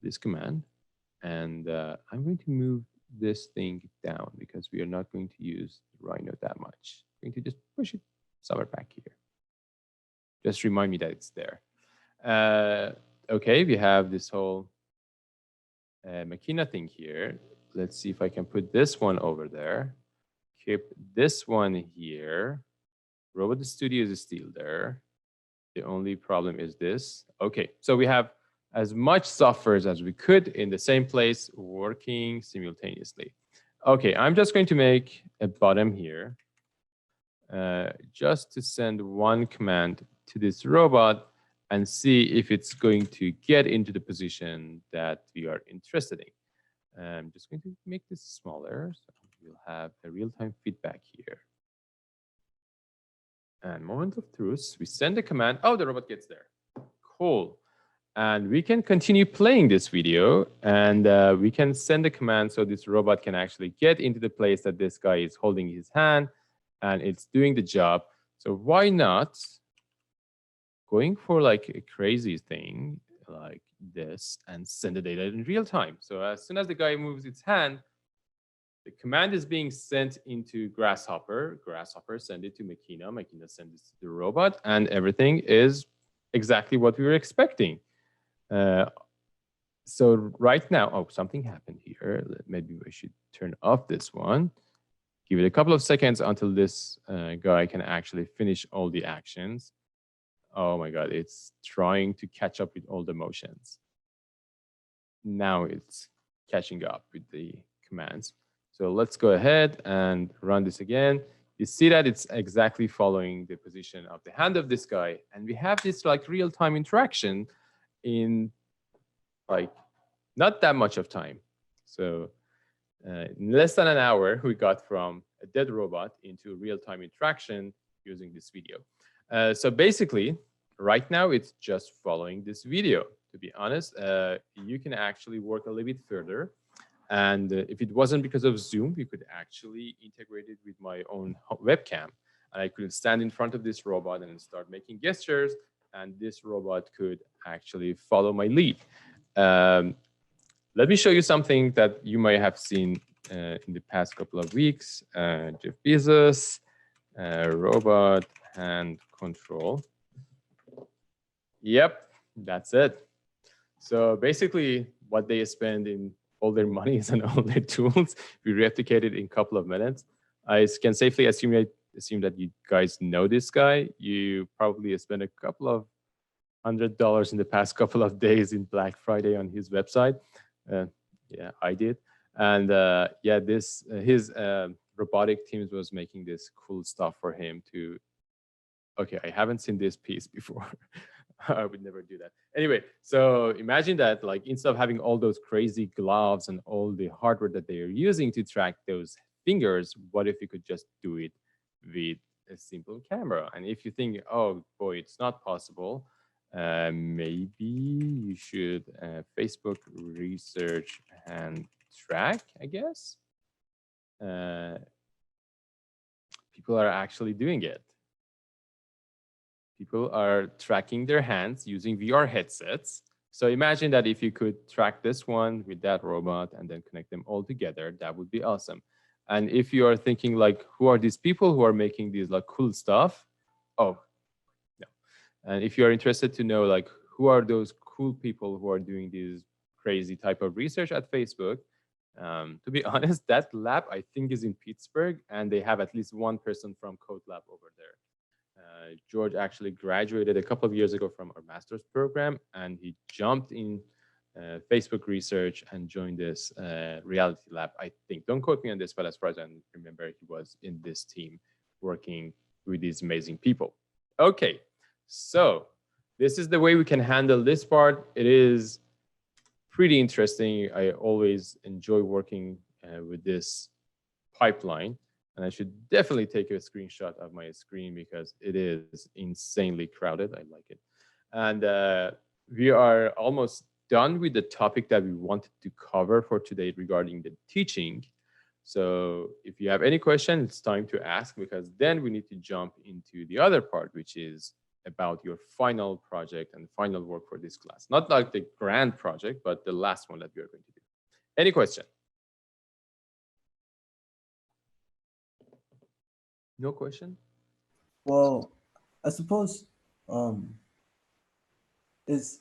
This command. And I'm going to move this thing down because we are not going to use Rhino that much. I'm going to just push it somewhere back here. Just remind me that it's there. Okay, we have this whole Makina thing here. Let's see if I can put this one over there. Keep this one here. Robot Studio is still there. The only problem is this. Okay, so we have as much softwares as we could in the same place working simultaneously. Okay, I'm just going to make a bottom here just to send one command to this robot and see if it's going to get into the position that we are interested in. I'm just going to make this smaller so we'll have a real-time feedback here. And moment of truth, we send a command. Oh, the robot gets there. Cool. And we can continue playing this video and we can send a command so this robot can actually get into the place that this guy is holding his hand and it's doing the job. So why not going for like a crazy thing like this and send the data in real time? So as soon as the guy moves its hand, the command is being sent into Grasshopper. Grasshopper send it to Makina. Makina sends it to the robot, and everything is exactly what we were expecting. So right now, oh, something happened here. Maybe we should turn off this one. Give it a couple of seconds until this guy can actually finish all the actions. Oh my God, it's trying to catch up with all the motions. Now it's catching up with the commands. So let's go ahead and run this again. You see that it's exactly following the position of the hand of this guy. And we have this like real-time interaction in like not that much of time. So in less than an hour, we got from a dead robot into real-time interaction using this video. So basically, right now, it's just following this video. To be honest, you can actually work a little bit further. And if it wasn't because of Zoom, we could actually integrate it with my own webcam. And I could stand in front of this robot and start making gestures. And this robot could actually follow my lead. Let me show you something that you might have seen in the past couple of weeks. Jeff Bezos, robot hand control. Yep, that's it. So basically what they spend in all their monies and all their tools, we replicated in a couple of minutes. I can safely assume that you guys know this guy. You probably spent a couple of $100 in the past couple of days in Black Friday on his website. Yeah, I did. And yeah, his robotic teams was making this cool stuff for him to. Okay, I haven't seen this piece before. I would never do that. Anyway, so imagine that like instead of having all those crazy gloves and all the hardware that they are using to track those fingers, what if you could just do it with a simple camera? And if you think, oh boy, it's not possible, maybe you should Facebook research and track, I guess. People are actually doing it. People are tracking their hands using VR headsets. So imagine that if you could track this one with that robot and then connect them all together, that would be awesome. And if you are thinking like, who are these people who are making these like cool stuff? Oh, no. And if you are interested to know like, who are those cool people who are doing these crazy type of research at Facebook? To be honest, that lab I think is in Pittsburgh and they have at least one person from Code Lab over there. George actually graduated a couple of years ago from our master's program, and he jumped in Facebook research and joined this reality lab, I think. Don't quote me on this, but as far as I remember, he was in this team working with these amazing people. Okay, so this is the way we can handle this part. It is pretty interesting. I always enjoy working with this pipeline. And I should definitely take a screenshot of my screen because it is insanely crowded. I like it. And we are almost done with the topic that we wanted to cover for today regarding the teaching. So if you have any question, it's time to ask because then we need to jump into the other part, which is about your final project and final work for this class. Not like the grand project, but the last one that we are going to do. Any question? No question? Well, I suppose Um, does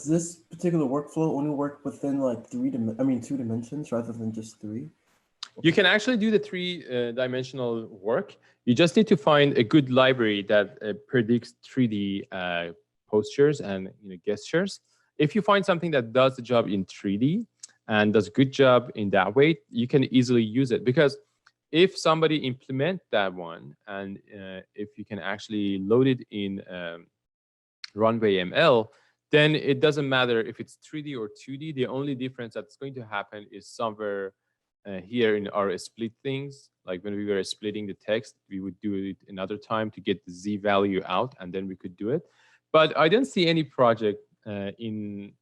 this particular workflow only work within like two dimensions rather than just three? You can actually do the three-dimensional work. You just need to find a good library that predicts 3D postures and gestures. If you find something that does the job in 3D and does a good job in that way, you can easily use it. Because if somebody implement that one, and if you can actually load it in Runway ML, then it doesn't matter if it's 3D or 2D. The only difference that's going to happen is somewhere here in our split things. Like when we were splitting the text, we would do it another time to get the Z value out, and then we could do it. But I don't see any project in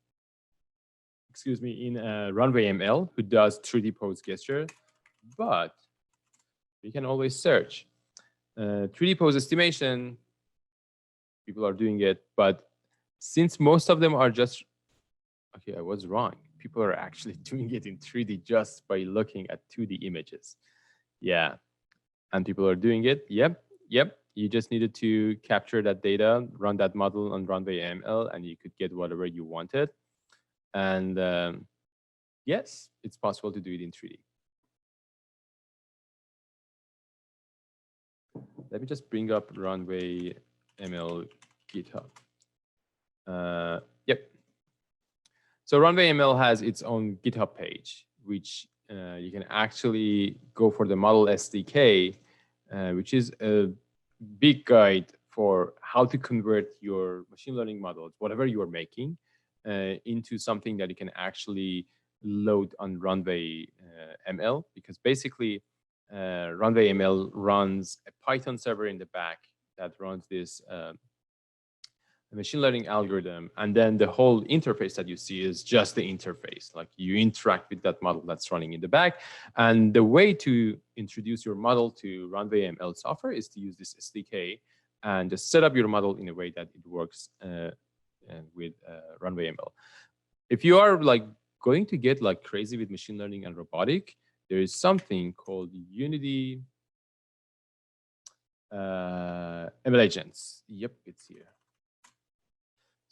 Runway ML who does 3D pose gesture, but we can always search. 3D pose estimation, people are doing it, but since most of them are just, okay, I was wrong. People are actually doing it in 3D just by looking at 2D images. Yeah, and people are doing it. Yep. You just needed to capture that data, run that model on Runway ML, and you could get whatever you wanted. And yes, it's possible to do it in 3D. Let me just bring up Runway ML GitHub. Yep. So Runway ML has its own GitHub page, which you can actually go for the model SDK, which is a big guide for how to convert your machine learning models, whatever you are making, into something that you can actually load on Runway ML. Because basically, Runway ML runs a Python server in the back that runs this machine learning algorithm, and then the whole interface that you see is just the interface. Like you interact with that model that's running in the back. And the way to introduce your model to Runway ML software is to use this SDK and just set up your model in a way that it works with Runway ML. If you are like going to get like crazy with machine learning and robotic, there is something called Unity ML agents. Yep, it's here.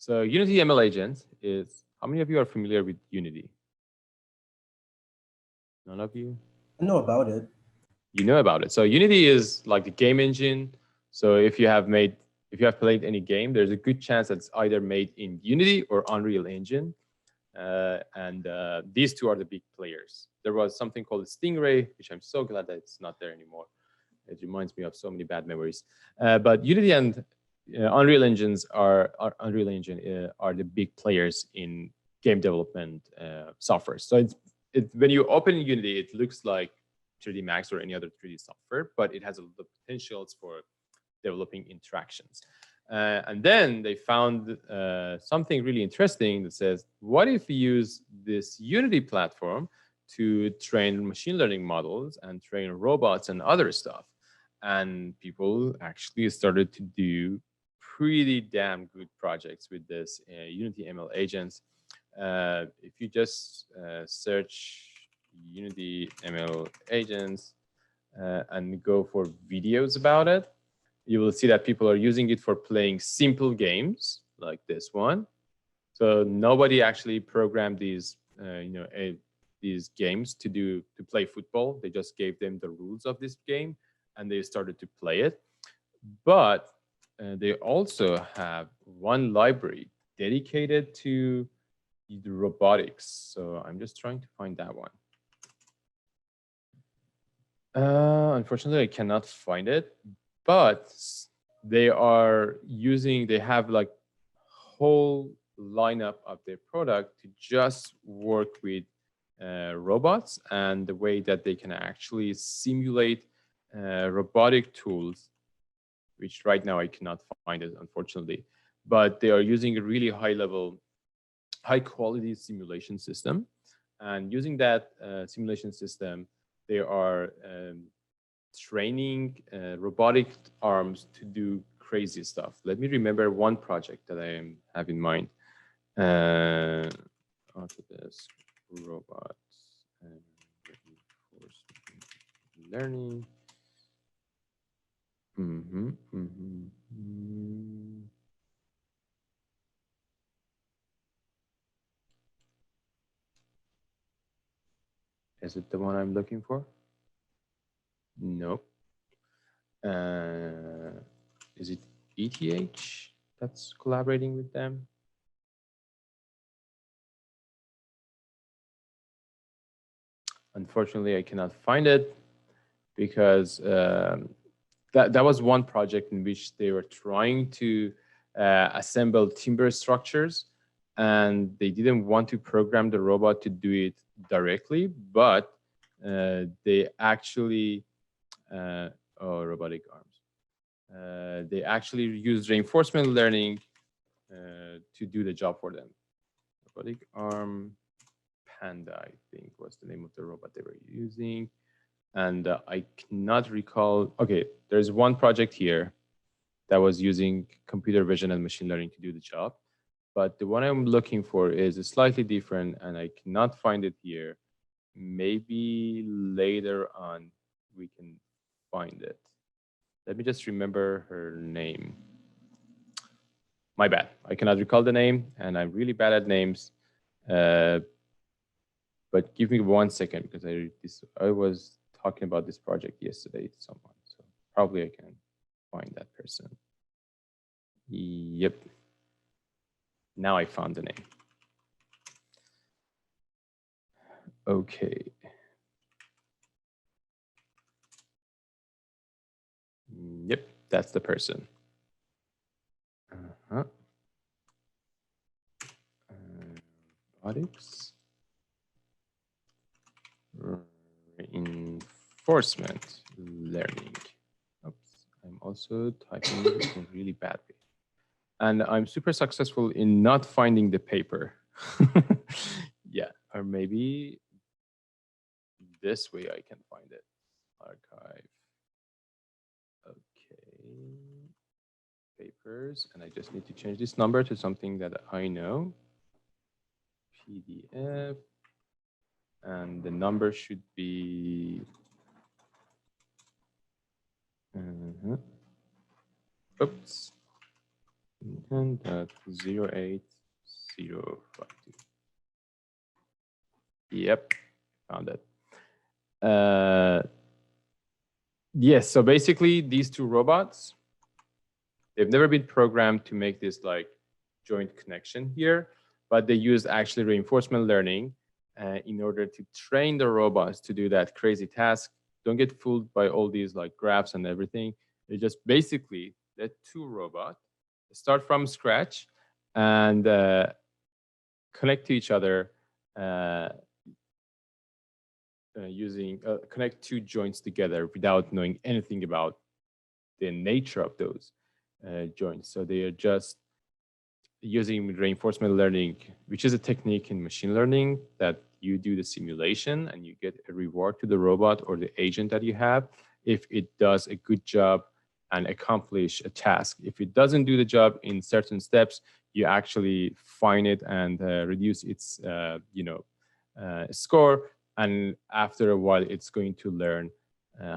So Unity ML agent is, how many of you are familiar with Unity? None of you? I know about it. You know about it. So Unity is like the game engine. So if you have played any game, there's a good chance that it's either made in Unity or Unreal Engine. These two are the big players. There was something called Stingray, which I'm so glad that it's not there anymore. It reminds me of so many bad memories. But Unity and Unreal Engine are the big players in game development software. So when you open Unity, it looks like 3D Max or any other 3D software, but it has a lot of potentials for developing interactions. And then they found something really interesting that says, what if we use this Unity platform to train machine learning models and train robots and other stuff? And people actually started to do pretty damn good projects with this Unity ML agents. If you just search Unity ML agents and go for videos about it, you will see that people are using it for playing simple games like this one. So nobody actually programmed these, these games to play football. They just gave them the rules of this game, and they started to play it. But they also have one library dedicated to the robotics. So I'm just trying to find that one. Unfortunately, I cannot find it, but they have like whole lineup of their product to just work with robots, and the way that they can actually simulate robotic tools, which right now I cannot find it, unfortunately. But they are using a really high quality simulation system. And using that simulation system, they are training robotic arms to do crazy stuff. Let me remember one project that I have in mind. Autodesk robots and reinforcement learning. Is it the one I'm looking for? Nope. Is it ETH that's collaborating with them? Unfortunately, I cannot find it because that was one project in which they were trying to assemble timber structures, and they didn't want to program the robot to do it directly, but they actually robotic arms. They actually used reinforcement learning to do the job for them. Robotic arm Panda, I think, was the name of the robot they were using. And I cannot recall. Okay, there's one project here that was using computer vision and machine learning to do the job. But the one I'm looking for is slightly different, and I cannot find it here. Maybe later on we can find it. Let me just remember her name. My bad. I cannot recall the name, and I'm really bad at names. But give me 1 second, because I was talking about this project yesterday to someone, so probably I can find that person. Yep. Now I found the name. Okay. Yep, that's the person. Robotics. Reinforcement learning. Oops, I'm also typing in really bad way. And I'm super successful in not finding the paper. Yeah, or maybe this way I can find it. Archive. Okay. Papers, and I just need to change this number to something that I know. PDF. And the number should be oops, 10.08052. Yep, found it. Yes, so basically these two robots, they've never been programmed to make this like joint connection here, but they use actually reinforcement learning in order to train the robots to do that crazy task. Don't get fooled by all these like graphs and everything. They just basically let two robots start from scratch and connect to each other using connect two joints together without knowing anything about the nature of those joints. So they are just using reinforcement learning, which is a technique in machine learning that you do the simulation and you get a reward to the robot or the agent that you have if it does a good job and accomplish a task. If it doesn't do the job in certain steps, you actually fine it and reduce its score. And after a while, it's going to learn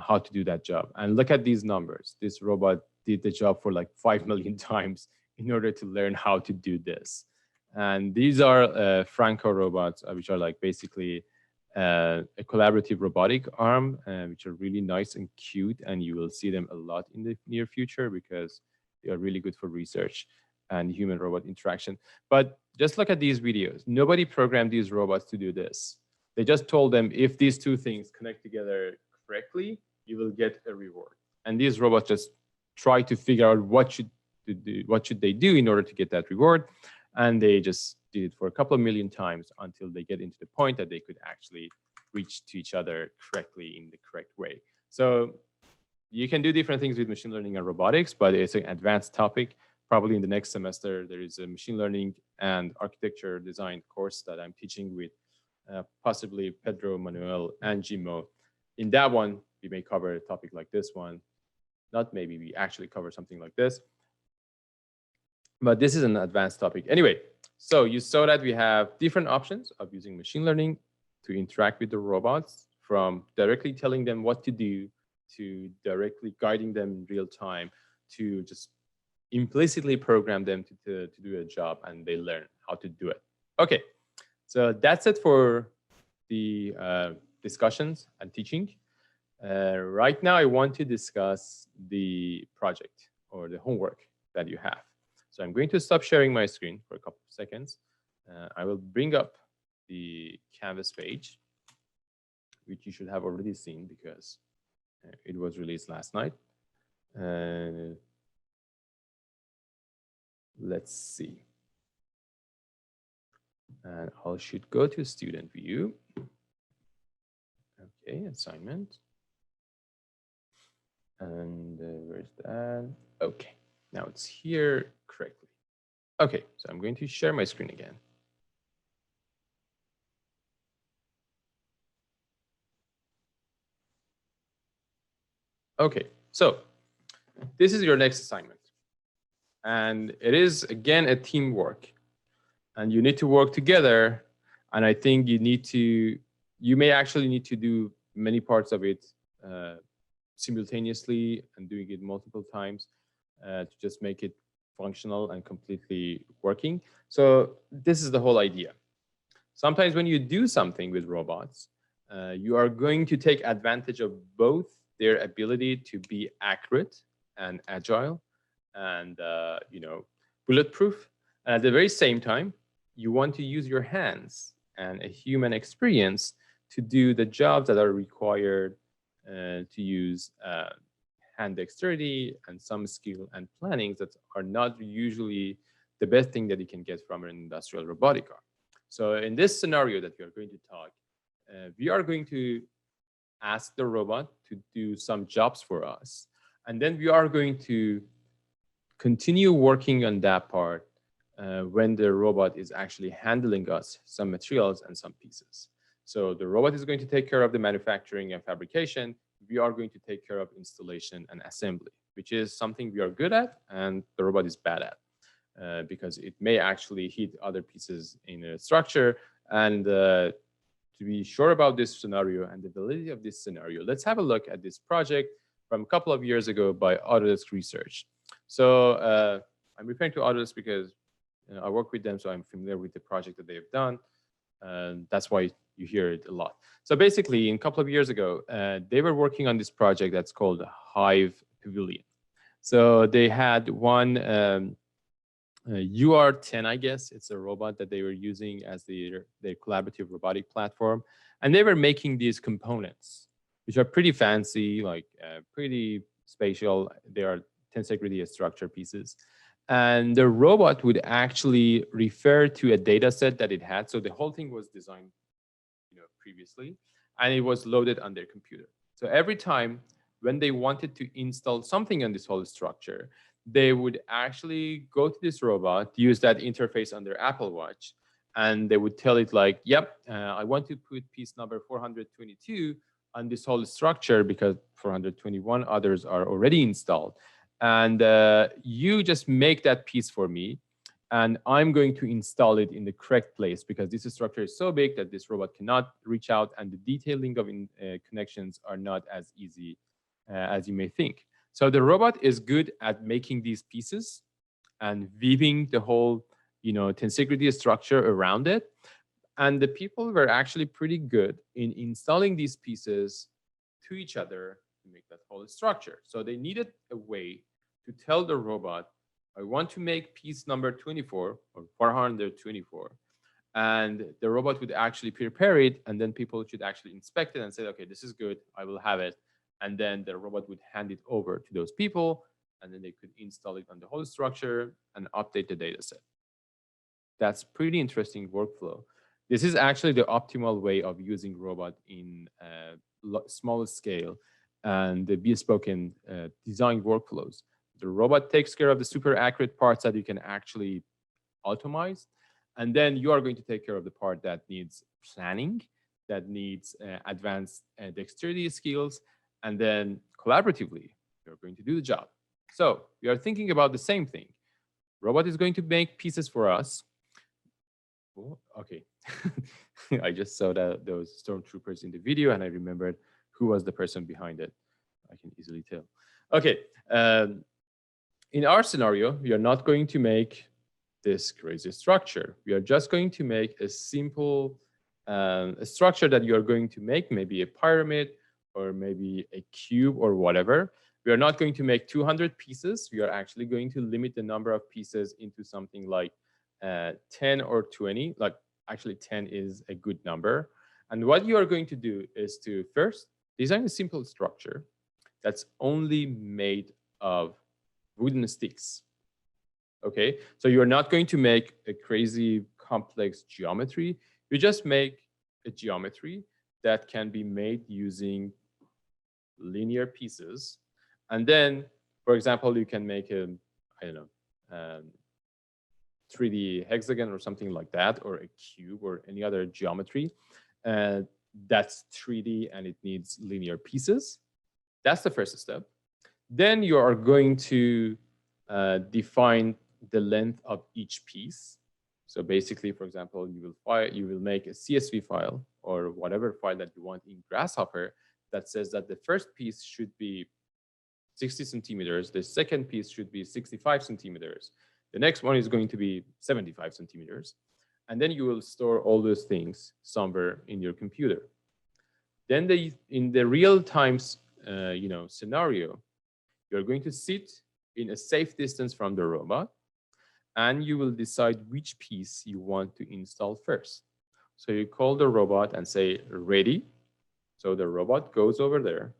how to do that job. And look at these numbers. This robot did the job for like 5 million times in order to learn how to do this. And these are Franco robots, which are like basically a collaborative robotic arm, which are really nice and cute. And you will see them a lot in the near future because they are really good for research and human-robot interaction. But just look at these videos. Nobody programmed these robots to do this. They just told them, if these two things connect together correctly, you will get a reward. And these robots just try to figure out what should they do in order to get that reward. And they just did it for a couple of million times until they get into the point that they could actually reach to each other correctly in the correct way. So you can do different things with machine learning and robotics, but it's an advanced topic. Probably in the next semester, there is a machine learning and architecture design course that I'm teaching with possibly Pedro, Manuel, and Jimo. In that one, we may cover a topic like this one. Not maybe, we actually cover something like this. But this is an advanced topic. Anyway, so you saw that we have different options of using machine learning to interact with the robots, from directly telling them what to do, to directly guiding them in real time, to just implicitly program them to do a job and they learn how to do it. Okay, so that's it for the discussions and teaching. Right now, I want to discuss the project or the homework that you have. So I'm going to stop sharing my screen for a couple of seconds. I will bring up the Canvas page, which you should have already seen because it was released last night. Let's see. And I should go to student view. Okay, assignment. And where's that? Okay, now it's here correctly. Okay, so I'm going to share my screen again. Okay, so this is your next assignment. And it is, again, a teamwork. And you need to work together. And I think you may actually need to do many parts of it simultaneously and doing it multiple times to just make it functional and completely working. So this is the whole idea. Sometimes when you do something with robots, you are going to take advantage of both their ability to be accurate and agile and bulletproof. And at the very same time, you want to use your hands and a human experience to do the jobs that are required to use hand dexterity and some skill and plannings that are not usually the best thing that you can get from an industrial robotic arm. So in this scenario that we are going to talk, we are going to ask the robot to do some jobs for us. And then we are going to continue working on that part when the robot is actually handling us some materials and some pieces. So the robot is going to take care of the manufacturing and fabrication. We are going to take care of installation and assembly, which is something we are good at and the robot is bad at because it may actually hit other pieces in a structure. And to be sure about this scenario and the validity of this scenario, let's have a look at this project from a couple of years ago by Autodesk Research. So I'm referring to Autodesk because I work with them, so I'm familiar with the project that they've done. And that's why you hear it a lot. So basically, a couple of years ago, they were working on this project that's called Hive Pavilion. So they had one UR10, I guess. It's a robot that they were using as their collaborative robotic platform. And they were making these components, which are pretty fancy, like pretty spatial. They are tensor-grid structure pieces. And the robot would actually refer to a data set that it had. So the whole thing was designed previously, and it was loaded on their computer. So every time when they wanted to install something on this whole structure, they would actually go to this robot, use that interface on their Apple Watch, and they would tell it like, yep, I want to put piece number 422 on this whole structure because 421 others are already installed. And you just make that piece for me, and I'm going to install it in the correct place because this structure is so big that this robot cannot reach out, and the detailing of connections are not as easy as you may think. So the robot is good at making these pieces and weaving the whole, tensor-grid structure around it. And the people were actually pretty good in installing these pieces to each other to make that whole structure. So they needed a way to tell the robot, I want to make piece number 24 or 424. And the robot would actually prepare it, and then people should actually inspect it and say, okay, this is good, I will have it. And then the robot would hand it over to those people, and then they could install it on the whole structure and update the data set. That's pretty interesting workflow. This is actually the optimal way of using robot in small scale and the bespoke design workflows. The robot takes care of the super accurate parts that you can actually automate. And then you are going to take care of the part that needs planning, that needs advanced dexterity skills. And then collaboratively, you're going to do the job. So we are thinking about the same thing. Robot is going to make pieces for us. Oh, okay. I just saw those stormtroopers in the video, and I remembered who was the person behind it. I can easily tell. Okay. In our scenario, we are not going to make this crazy structure. We are just going to make a simple a structure that you're going to make, maybe a pyramid or maybe a cube or whatever, we are not going to make 200 pieces. We are actually going to limit the number of pieces into something like 10 or 20. Like actually 10 is a good number. And what you are going to do is to first design a simple structure that's only made of wooden sticks. Okay, so you're not going to make a crazy complex geometry. You just make a geometry that can be made using linear pieces. And then, for example, you can make a, I don't know, 3D hexagon or something like that, or a cube or any other geometry. That's 3D and it needs linear pieces. That's the first step. Then you are going to define the length of each piece. So basically, for example, you will make a CSV file or whatever file that you want in Grasshopper that says that the first piece should be 60 centimeters, the second piece should be 65 centimeters, the next one is going to be 75 centimeters, and then you will store all those things somewhere in your computer. Then in the real-time scenario, you're going to sit in a safe distance from the robot, and you will decide which piece you want to install first. So you call the robot and say, ready. So the robot goes over there,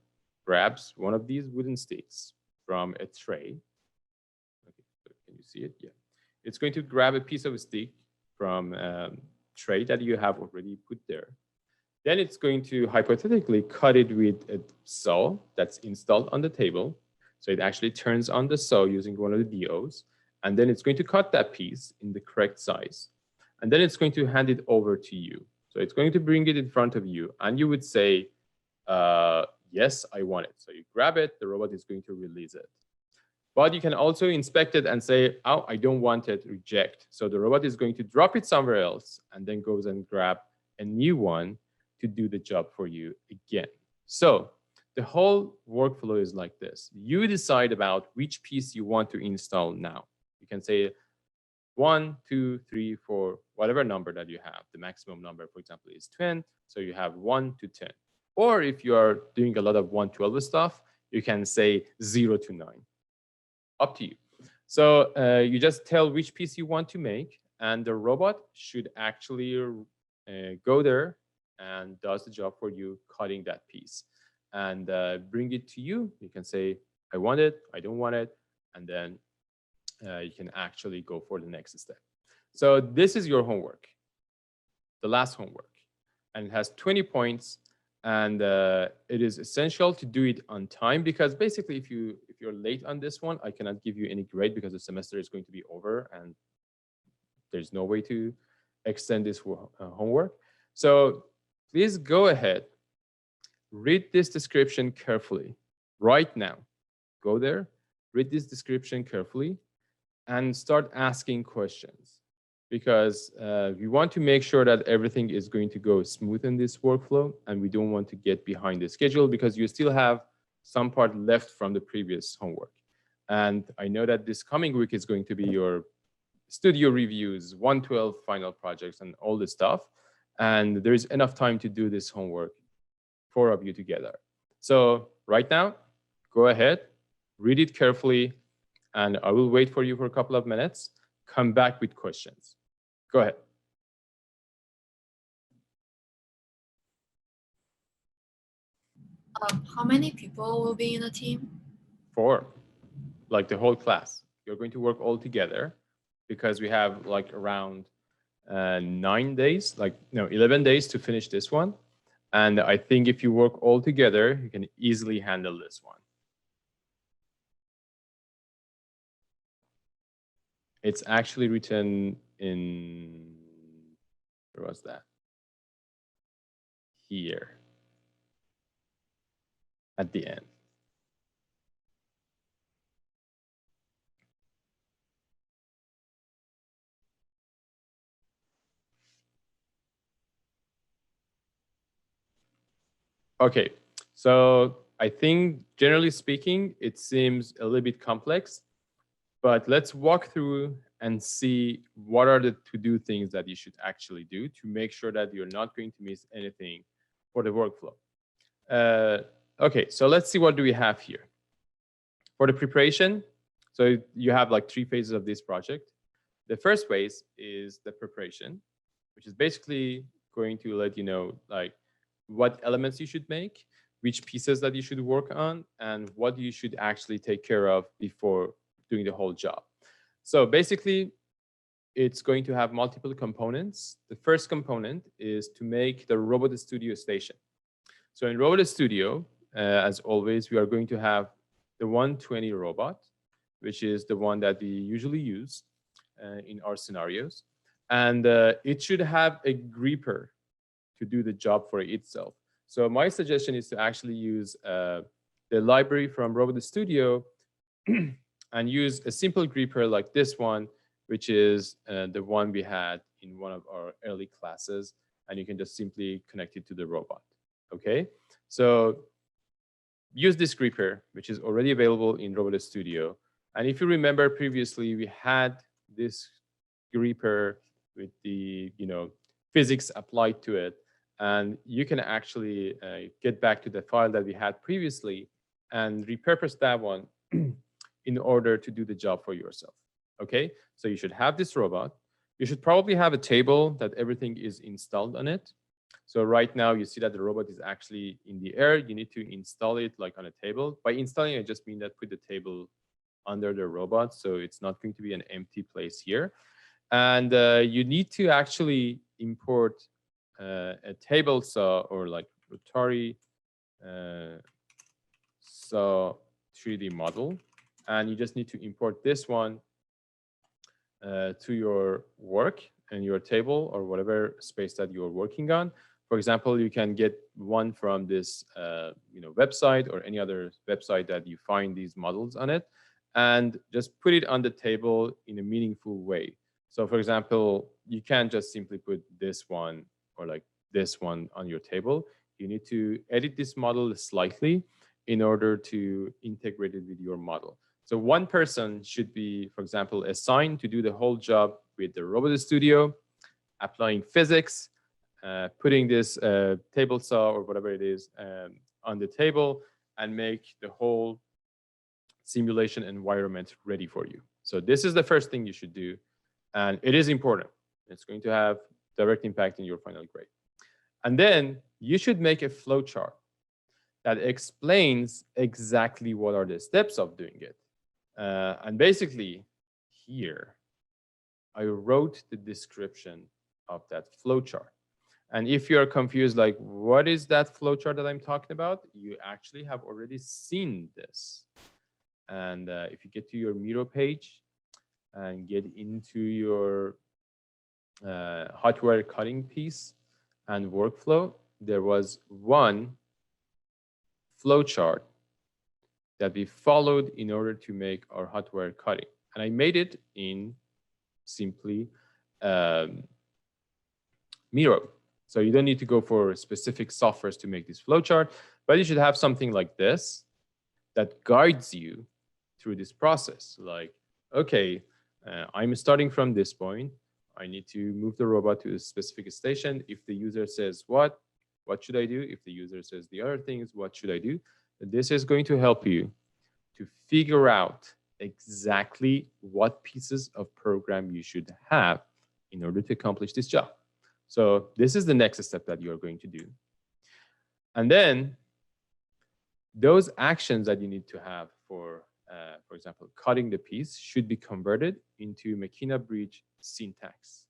grabs one of these wooden sticks from a tray. Okay, so can you see it? Yeah. It's going to grab a piece of a stick from a tray that you have already put there. Then it's going to hypothetically cut it with a saw that's installed on the table. So it actually turns on the saw using one of the DOs. And then it's going to cut that piece in the correct size. And then it's going to hand it over to you. So it's going to bring it in front of you. And you would say, yes, I want it. So you grab it, the robot is going to release it. But you can also inspect it and say, oh, I don't want it, reject. So the robot is going to drop it somewhere else and then goes and grab a new one to do the job for you again. So the whole workflow is like this. You decide about which piece you want to install now. You can say 1, 2, 3, 4, whatever number that you have. The maximum number, for example, is 10. So you have 1 to 10. Or if you are doing a lot of 112 stuff, you can say 0 to 9. Up to you. So you just tell which piece you want to make, and the robot should actually go there and does the job for you, cutting that piece, and bring it to you. You can say, I want it, I don't want it, and then you can actually go for the next step. So this is your homework, the last homework, and it has 20 points. And it is essential to do it on time, because basically if you're late on this one, I cannot give you any grade because the semester is going to be over and there's no way to extend this homework. So please go ahead, read this description carefully right now. Go there, read this description carefully, and start asking questions, because we want to make sure that everything is going to go smooth in this workflow, and we don't want to get behind the schedule because you still have some part left from the previous homework. And I know that this coming week is going to be your studio reviews, 112 final projects, and all this stuff. And there's enough time to do this homework, 4 of you together. So right now, go ahead, read it carefully, and I will wait for you for a couple of minutes. Come back with questions. Go ahead. How many people will be in a team? 4, like the whole class. You're going to work all together because we have like around 9 days, 11 days to finish this one. And I think if you work all together, you can easily handle this one. It's actually written in, where was that? Here, at the end. Okay, so I think generally speaking, it seems a little bit complex, but let's walk through and see what are the to-do things that you should actually do to make sure that you're not going to miss anything for the workflow. Okay, so let's see what do we have here. For the preparation, so you have like 3 phases of this project. The first phase is the preparation, which is basically going to let you know like what elements you should make, which pieces that you should work on, and what you should actually take care of before doing the whole job. So basically, it's going to have multiple components. The first component is to make the Robot Studio station. So in Robot Studio, as always, we are going to have the 120 robot, which is the one that we usually use in our scenarios. And it should have a gripper to do the job for itself. So my suggestion is to actually use the library from Robot Studio and use a simple gripper like this one, which is the one we had in one of our early classes. And you can just simply connect it to the robot. Okay, so use this gripper, which is already available in Robot Studio. And if you remember previously, we had this gripper with the physics applied to it. And you can actually get back to the file that we had previously and repurpose that one in order to do the job for yourself. Okay, so you should have this robot. You should probably have a table that everything is installed on it. So right now you see that the robot is actually in the air. You need to install it like on a table. By installing, I just mean that put the table under the robot, so it's not going to be an empty place here. And you need to actually import a table saw or like rotary saw 3D model. And you just need to import this one to your work and your table or whatever space that you're working on. For example, you can get one from this website or any other website that you find these models on it, and just put it on the table in a meaningful way. So for example, you can't just simply put this one or like this one on your table. You need to edit this model slightly in order to integrate it with your model. So one person should be, for example, assigned to do the whole job with the Robot Studio, applying physics, putting this table saw or whatever it is on the table, and make the whole simulation environment ready for you. So this is the first thing you should do. And it is important. It's going to have direct impact in your final grade. And then you should make a flow chart that explains exactly what are the steps of doing it. And basically here, I wrote the description of that flow chart. And if you're confused, like, what is that flow chart that I'm talking about? You actually have already seen this. And if you get to your Miro page and get into your hardware cutting piece and workflow, there was one flow chart that we followed in order to make our hardware cutting. And I made it in simply Miro. So you don't need to go for specific softwares to make this flowchart, but you should have something like this that guides you through this process. Like, okay, I'm starting from this point. I need to move the robot to a specific station. If the user says what should I do? If the user says the other things, what should I do? This is going to help you to figure out exactly what pieces of program you should have in order to accomplish this job. So this is the next step that you're going to do. And then those actions that you need to have for example, cutting the piece should be converted into Machina Bridge syntax.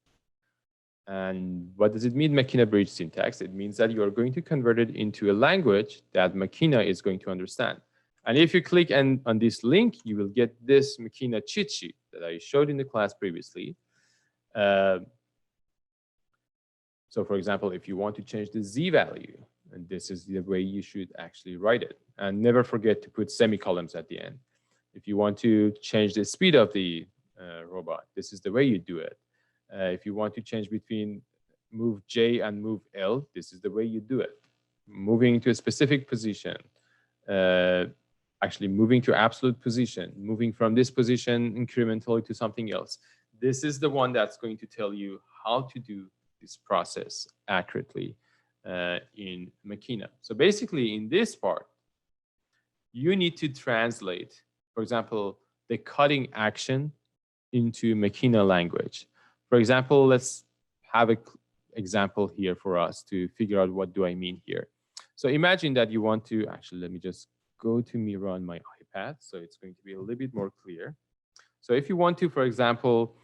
And what does it mean, Machina Bridge syntax? It means that you are going to convert it into a language that Machina is going to understand. And if you click on this link, you will get this Machina cheat sheet that I showed in the class previously. So for example, if you want to change the Z value, and this is the way you should actually write it. And never forget to put semicolons at the end. If you want to change the speed of the robot, this is the way you do it. If you want to change between move J and move L, this is the way you do it. Moving to a specific position, actually moving to absolute position, moving from this position incrementally to something else. this is the one that's going to tell you how to do this process accurately in Machina. So basically, in this part, you need to translate, for example, the cutting action into Machina language. For example, let's have an example here for us to figure out what do I mean here. So imagine that you want to, actually, let me just go to Miro on my iPad, so it's going to be a little bit more clear. So if you want to, for example,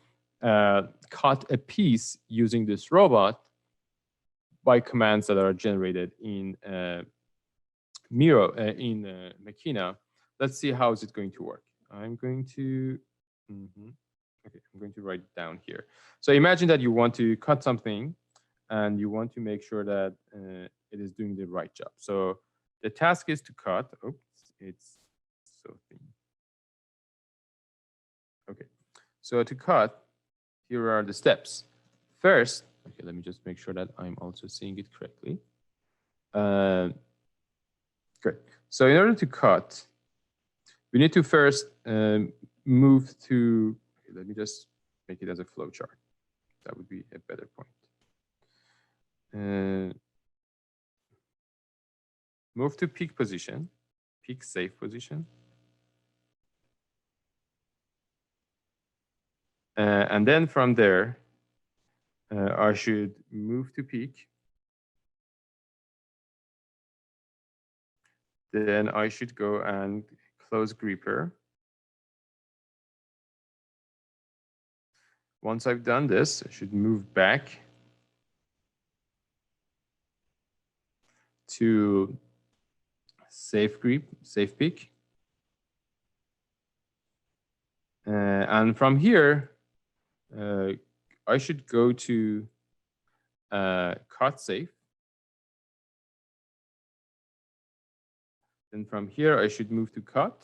cut a piece using this robot by commands that are generated in Miro, in Machina, let's see how is it going to work. I'm going to, okay, I'm going to write it down here. So imagine that you want to cut something and you want to make sure that it is doing the right job. So the task is to cut. Oops, it's so thin. Okay, so to cut, here are the steps. First, okay, let me just make sure that I'm also seeing it correctly. Great. So in order to cut, we need to first move to, okay, let me just make it as a flow chart. That would be a better point. Move to peak position, peak safe position. And then from there, I should move to peak. Then I should go and close gripper. Once I've done this, I should move back to safe grip, safe peak. And from here, I should go to cut safe. Then from here, I should move to cut.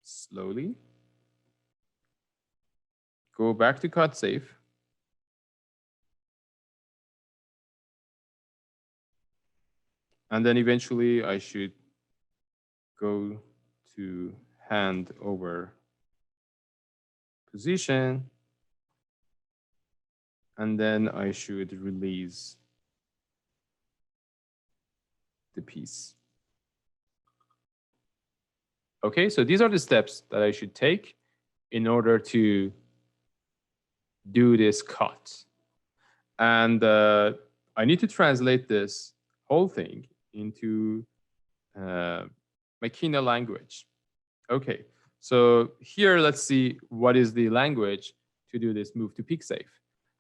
Slowly. Go back to cut safe. And then eventually I should go to hand over position. And then I should release the piece. Okay, so these are the steps that I should take in order to do this cut. And I need to translate this whole thing into Machina language. Okay, so here let's see what is the language to do this move to peak safe.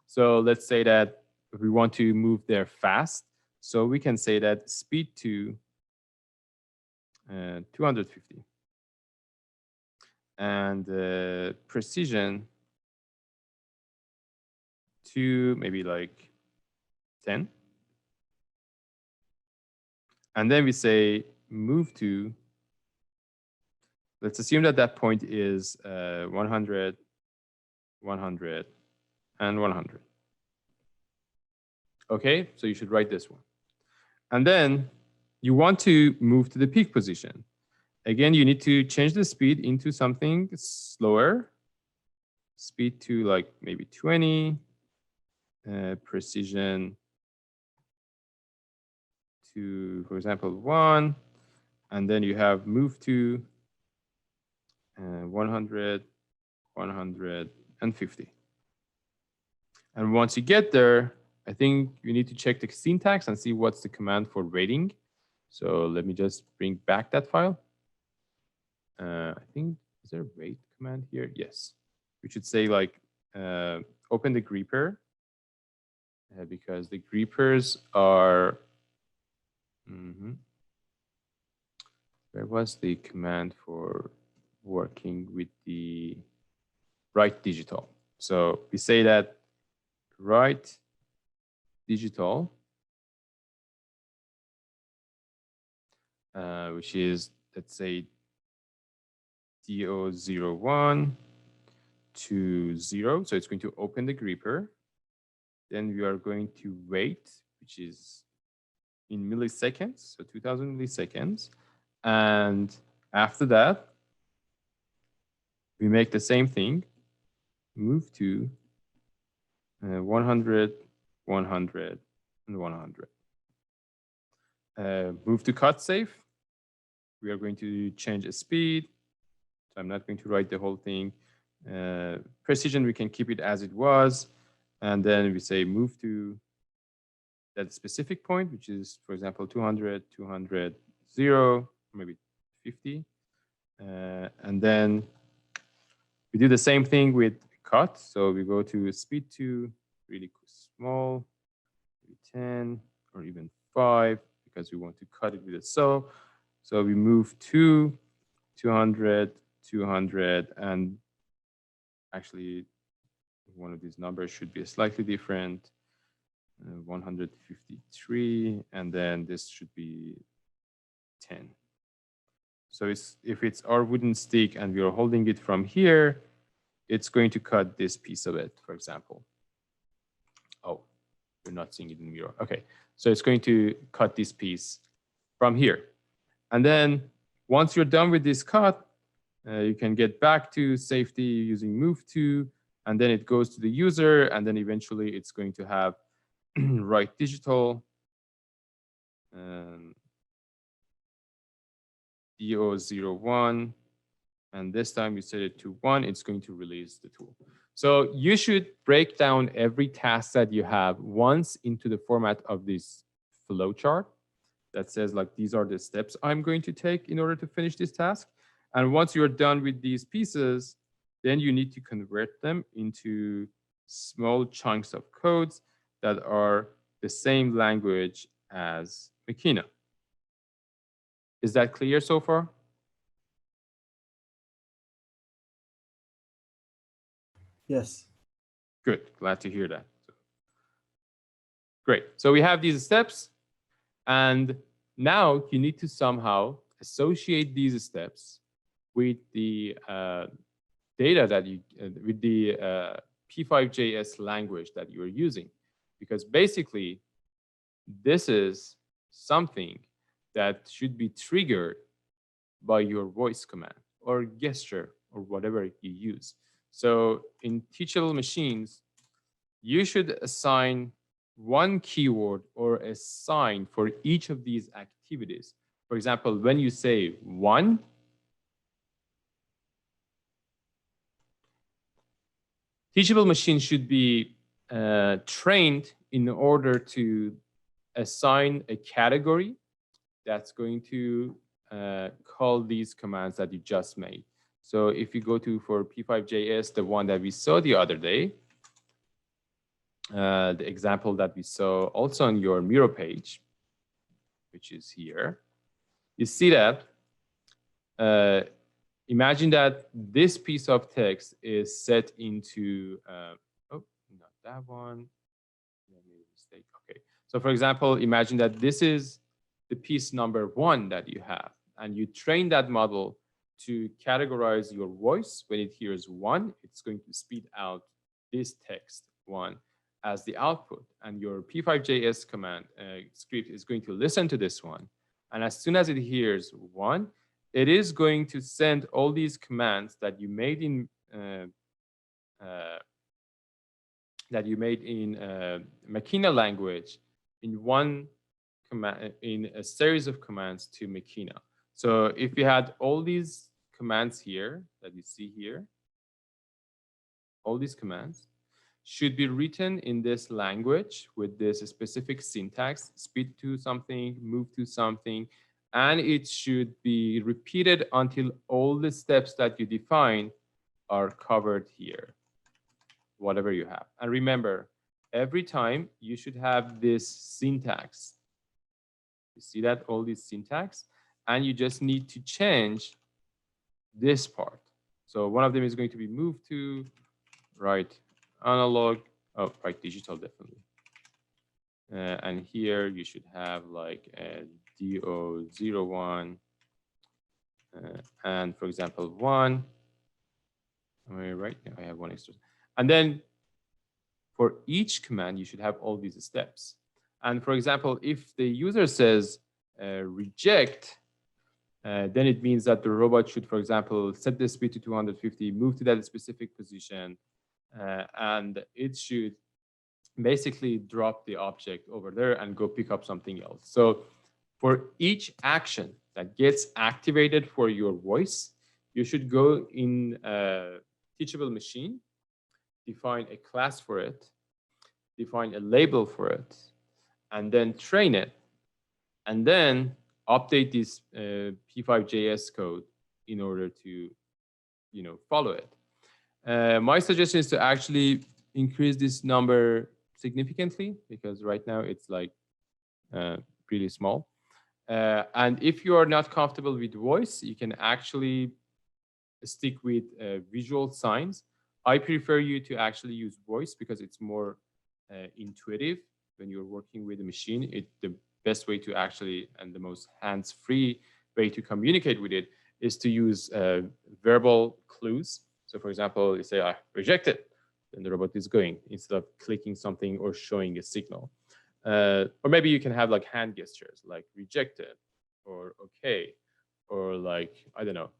So let's say that we want to move there fast. So we can say that speed to 250 and precision to maybe like 10. And then we say move to, let's assume that that point is 100, 100, and 100. Okay, so you should write this one. And then you want to move to the peak position. Again, you need to change the speed into something slower. Speed to like maybe 20, precision to, for example, 1. And then you have move to 100, 150. And once you get there, I think you need to check the syntax and see what's the command for rating. So let me just bring back that file. I think, is there a rate command here? Yes. We should say like open the gripper because the grippers are, where was the command for working with the write digital? So we say that write digital, which is, let's say, DO01 to 0. So it's going to open the gripper. Then we are going to wait, which is in milliseconds, so 2000 milliseconds. And After that, we make the same thing, move to 100, 100, and 100. Move to cut safe. We are going to change the speed. So I'm not going to write the whole thing. Precision, we can keep it as it was. And then we say move to that specific point, which is, for example, 200, 200, 0, maybe 50. And then we do the same thing with cut. So we go to speed 2, really small, 10 or even 5, because we want to cut it with a saw. So we move to 200, 200, and actually one of these numbers should be slightly different. 153, and then this should be 10. So if it's our wooden stick and we are holding it from here, it's going to cut this piece of it, for example. Oh, you're not seeing it in the mirror. Okay, so it's going to cut this piece from here. And then once you're done with this cut, you can get back to safety using move to, and then it goes to the user, and then eventually it's going to have write digital, DO01, and this time you set it to 1, it's going to release the tool. So you should break down every task that you have once into the format of this flow chart that says like, these are the steps I'm going to take in order to finish this task. And once you're done with these pieces, then you need to convert them into small chunks of codes that are the same language as Machina. Is that clear so far? Yes. Good, glad to hear that. Great, so we have these steps, and now you need to somehow associate these steps with the data that you, with the P5.js language that you are using. Because basically, this is something that should be triggered by your voice command or gesture or whatever you use. So in teachable machines, you should assign one keyword or a sign for each of these activities. For example, when you say 1, teachable machines should be trained in order to assign a category that's going to call these commands that you just made. So if you go to, for P5.js, the one that we saw the other day, the example that we saw also on your Miro page, which is here, you see that, imagine that this piece of text is set into, oh, not that one. I made a mistake. Okay. So for example, imagine that this is the piece number 1 that you have, and you train that model to categorize your voice. When it hears 1, it's going to spit out this text 1 as the output, and your P5.js command script is going to listen to this one. And as soon as it hears 1, it is going to send all these commands that you made in Machina language in one command, in a series of commands to Machina. So if you had all these commands here that you see here, all these commands should be written in this language with this specific syntax, speed to something, move to something, and it should be repeated until all the steps that you define are covered here, whatever you have. And remember, every time you should have this syntax. You see that, all this syntax, and you just need to change this part. So one of them is going to be moved to write analog, oh, write digital, definitely. And here you should have like a DO01, and for example, 1. Right now I have 1 extra. And then for each command, you should have all these steps. And for example, if the user says reject, then it means that the robot should, for example, set the speed to 250, move to that specific position, and it should basically drop the object over there and go pick up something else. So for each action that gets activated for your voice, you should go in a teachable machine, define a class for it, define a label for it, and then train it, and then update this P5JS code in order to, follow it. My suggestion is to actually increase this number significantly, because right now it's like really small. And if you are not comfortable with voice, you can actually stick with visual signs. I prefer you to actually use voice because it's more intuitive when you're working with a machine. It's the best way to actually, and the most hands-free way to communicate with it is to use verbal clues. So for example, you say, I reject it, then the robot is going, instead of clicking something or showing a signal. Or maybe you can have like hand gestures, like rejected or okay, or like, I don't know,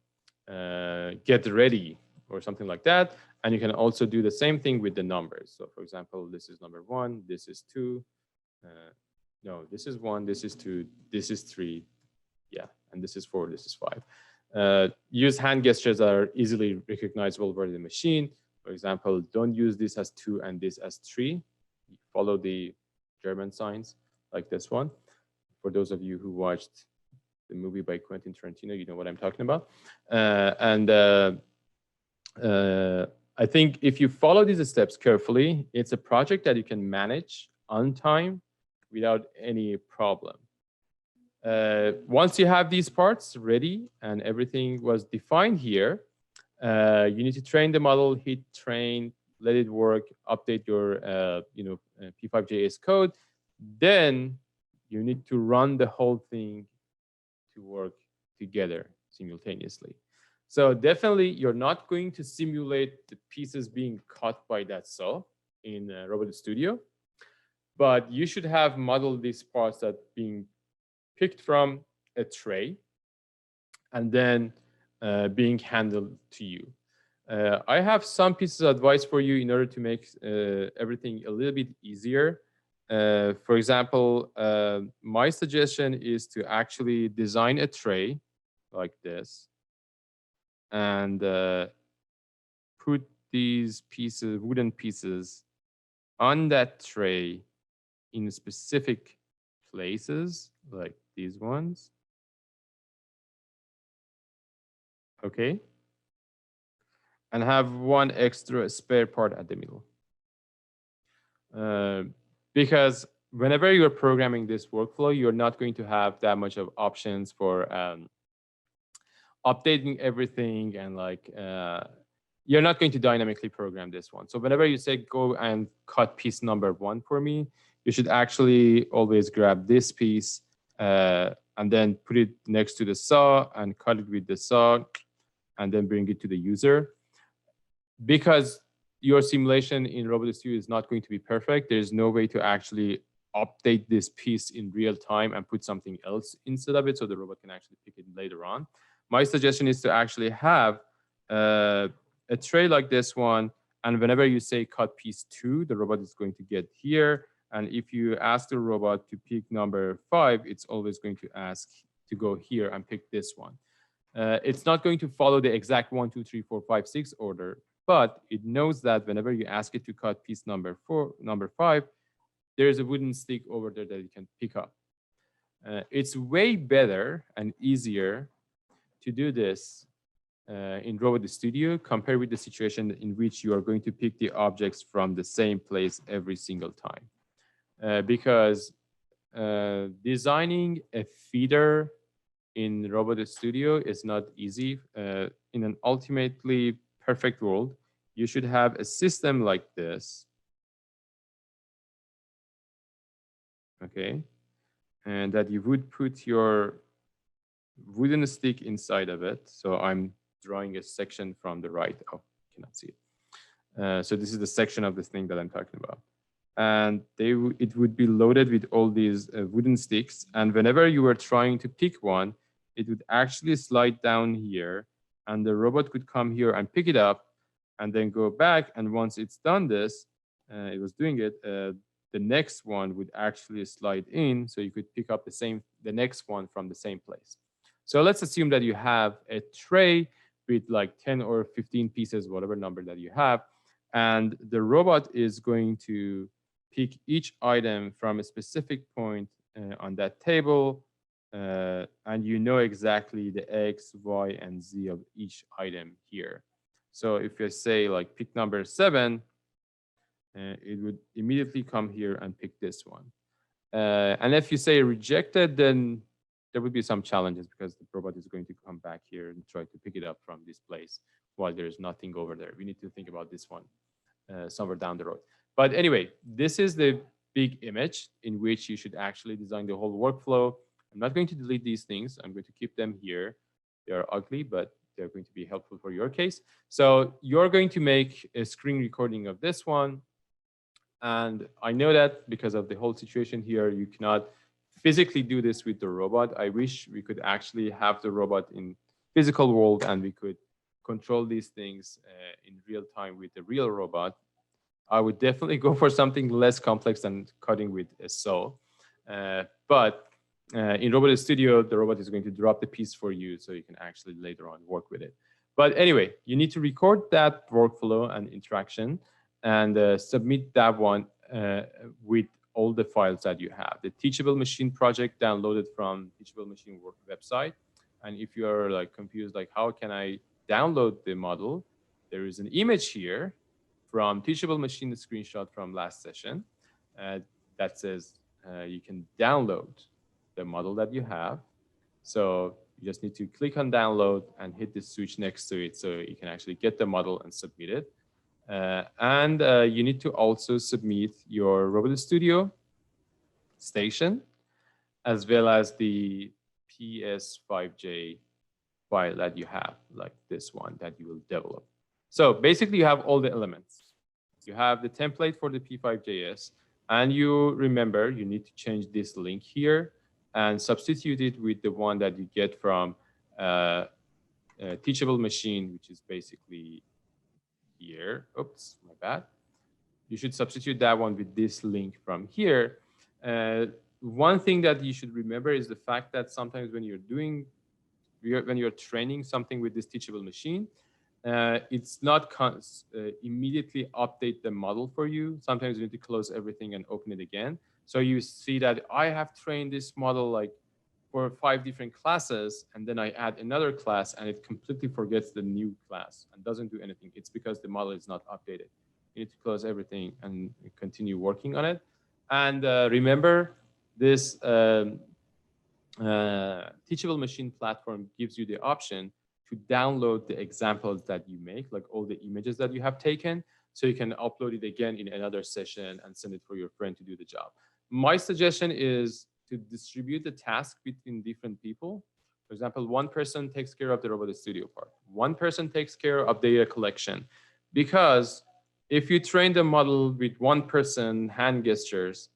get ready or something like that. And you can also do the same thing with the numbers. So for example, this is number 1, this is 2, no, this is 1, this is 2, this is 3, yeah, and this is 4, this is 5. Use hand gestures that are easily recognizable by the machine. For example, don't use this as 2 and this as 3. Follow the German signs like this one. For those of you who watched the movie by Quentin Tarantino, you know what I'm talking about. I think if you follow these steps carefully, it's a project that you can manage on time without any problem. Once you have these parts ready and everything was defined here, you need to train the model, hit train, let it work, update your P5JS code. Then you need to run the whole thing to work together simultaneously. So definitely you're not going to simulate the pieces being cut by that saw in Robot Studio, but you should have modeled these parts that being picked from a tray and then being handled to you. I have some pieces of advice for you in order to make everything a little bit easier. For example, my suggestion is to actually design a tray like this and put these pieces, wooden pieces, on that tray in specific places, like these ones. Okay. And have one extra spare part at the middle. Because whenever you're programming this workflow, you're not going to have that much of options for updating everything, and like you're not going to dynamically program this one. So whenever you say go and cut piece number 1 for me, you should actually always grab this piece and then put it next to the saw and cut it with the saw and then bring it to the user. Because your simulation in Robot Studio is not going to be perfect, there's no way to actually update this piece in real time and put something else instead of it so the robot can actually pick it later on. My suggestion is to actually have a tray like this one, and whenever you say cut piece 2, the robot is going to get here. And if you ask the robot to pick number 5, it's always going to ask to go here and pick this one. It's not going to follow the exact 1, 2, 3, 4, 5, 6 order, but it knows that whenever you ask it to cut piece number 5, there's a wooden stick over there that you can pick up. It's way better and easier to do this in Robot Studio compared with the situation in which you are going to pick the objects from the same place every single time. Because designing a feeder in Robot Studio is not easy. In an ultimately perfect world, you should have a system like this. Okay, and that you would put your wooden stick inside of it. So I'm drawing a section from the right. Oh, you cannot see it. So this is the section of this thing that I'm talking about. And it would be loaded with all these wooden sticks. And whenever you were trying to pick one, it would actually slide down here, and the robot could come here and pick it up and then go back. And once it's done this, it was doing it, the next one would actually slide in, so you could pick up the next one from the same place. So let's assume that you have a tray with like 10 or 15 pieces, whatever number that you have, and the robot is going to pick each item from a specific point on that table, and you know exactly the X, Y, and Z of each item here. So if you say like pick number 7, it would immediately come here and pick this one. And if you say rejected, then there would be some challenges because the robot is going to come back here and try to pick it up from this place while there's nothing over there. We need to think about this one somewhere down the road. But anyway, this is the big image in which you should actually design the whole workflow. I'm not going to delete these things. I'm going to keep them here. They are ugly, but they're going to be helpful for your case. So you're going to make a screen recording of this one. And I know that because of the whole situation here, you cannot physically do this with the robot. I wish we could actually have the robot in physical world and we could control these things in real time with the real robot. I would definitely go for something less complex than cutting with a saw. But in Robot Studio, the robot is going to drop the piece for you so you can actually later on work with it. But anyway, you need to record that workflow and interaction and submit that one with all the files that you have. The Teachable Machine project downloaded from Teachable Machine website. And if you are like confused, like how can I download the model? There is an image here from Teachable Machine screenshot from last session that says you can download the model that you have. So you just need to click on download and hit the switch next to it so you can actually get the model and submit it. And you need to also submit your Robot Studio station as well as the PS5J file that you have, like this one that you will develop. So basically you have all the elements. You have the template for the P5JS, and you remember you need to change this link here and substitute it with the one that you get from Teachable Machine, which is basically here. Oops, my bad. You should substitute that one with this link from here. One thing that you should remember is the fact that sometimes when you're training something with this Teachable Machine, it's not immediately update the model for you. Sometimes you need to close everything and open it again. So you see that I have trained this model like for 5 different classes, and then I add another class and it completely forgets the new class and doesn't do anything. It's because the model is not updated. You need to close everything and continue working on it. And remember, this Teachable Machine platform gives you the option to download the examples that you make, like all the images that you have taken, so you can upload it again in another session and send it for your friend to do the job. My suggestion is to distribute the task between different people. For example, one person takes care of the Robot Studio part. One person takes care of data collection. Because if you train the model with one person hand gestures,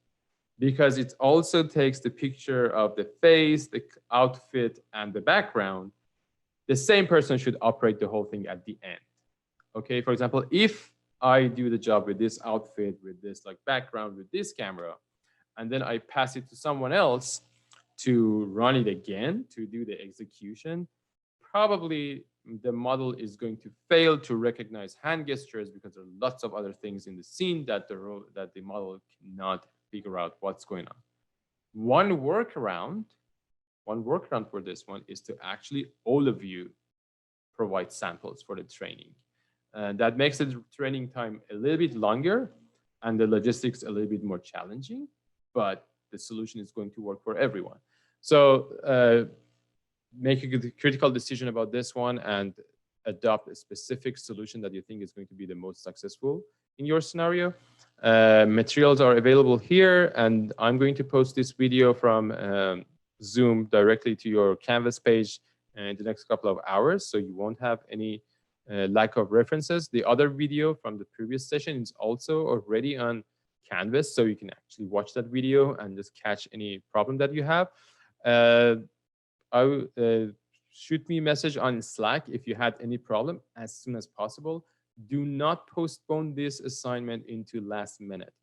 because it also takes the picture of the face, the outfit, and the background, the same person should operate the whole thing at the end. Okay, for example, if I do the job with this outfit, with this like background, with this camera, and then I pass it to someone else to run it again, to do the execution, probably the model is going to fail to recognize hand gestures because there are lots of other things in the scene that the model cannot figure out what's going on. One workaround for this one is to actually all of you provide samples for the training. That makes the training time a little bit longer and the logistics a little bit more challenging, but the solution is going to work for everyone. So make a critical decision about this one and adopt a specific solution that you think is going to be the most successful in your scenario. Materials are available here, and I'm going to post this video from Zoom directly to your Canvas page in the next couple of hours, so you won't have any lack of references. The other video from the previous session is also already on Canvas, so you can actually watch that video and just catch any problem that you have. shoot me a message on Slack if you had any problem as soon as possible. Do not postpone this assignment into last minute.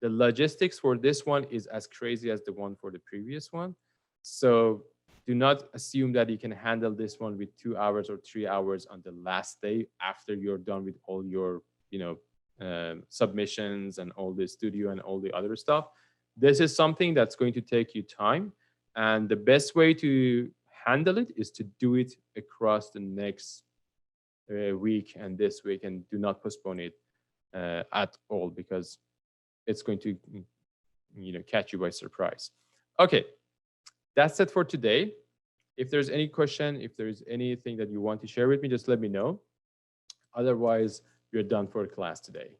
The logistics for this one is as crazy as the one for the previous one. So do not assume that you can handle this one with 2 hours or 3 hours on the last day after you're done with all your, submissions and all the studio and all the other stuff. This is something that's going to take you time. And the best way to handle it is to do it across the next week and this week, and do not postpone it at all, because it's going to catch you by surprise. Okay, that's it for today. If there's any question, if there's anything that you want to share with me, just let me know. Otherwise, we're done for class today.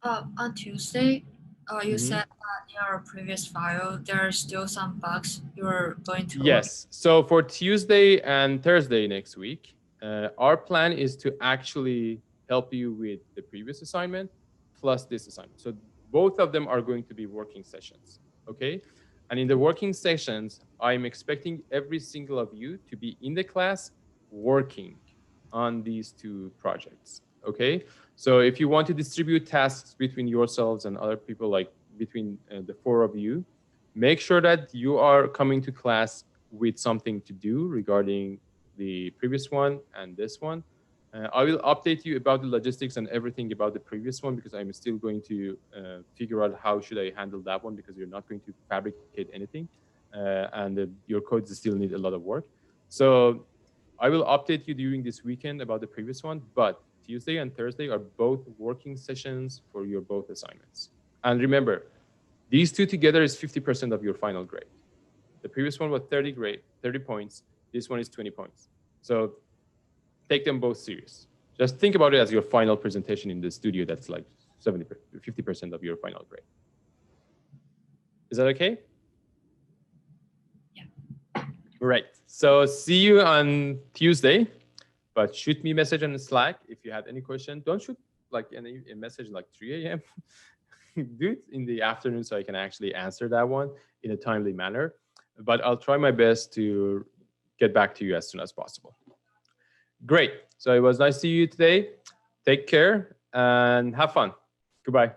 On Tuesday, you Mhm. said that in your previous file, there are still some bugs you're going to. Yes. So for Tuesday and Thursday next week, our plan is to actually help you with the previous assignment plus this assignment. So both of them are going to be working sessions. Okay. And in the working sessions, I'm expecting every single of you to be in the class working on these two projects. Okay. So if you want to distribute tasks between yourselves and other people, like between the four of you, make sure that you are coming to class with something to do regarding the previous one and this one. I will update you about the logistics and everything about the previous one, because I'm still going to figure out how should I handle that one, because you're not going to fabricate anything, and your codes still need a lot of work. So I will update you during this weekend about the previous one, but Tuesday and Thursday are both working sessions for your both assignments. And remember, these two together is 50% of your final grade. The previous one was 30 points. This one is 20 points. So take them both serious. Just think about it as your final presentation in the studio. That's like 50% of your final grade. Is that okay? Yeah. Right. So see you on Tuesday, but shoot me a message on Slack if you had any question. Don't shoot like a message like 3 a.m. Do it in the afternoon so I can actually answer that one in a timely manner. But I'll try my best to get back to you as soon as possible. Great. So it was nice to see you today. Take care and have fun. Goodbye.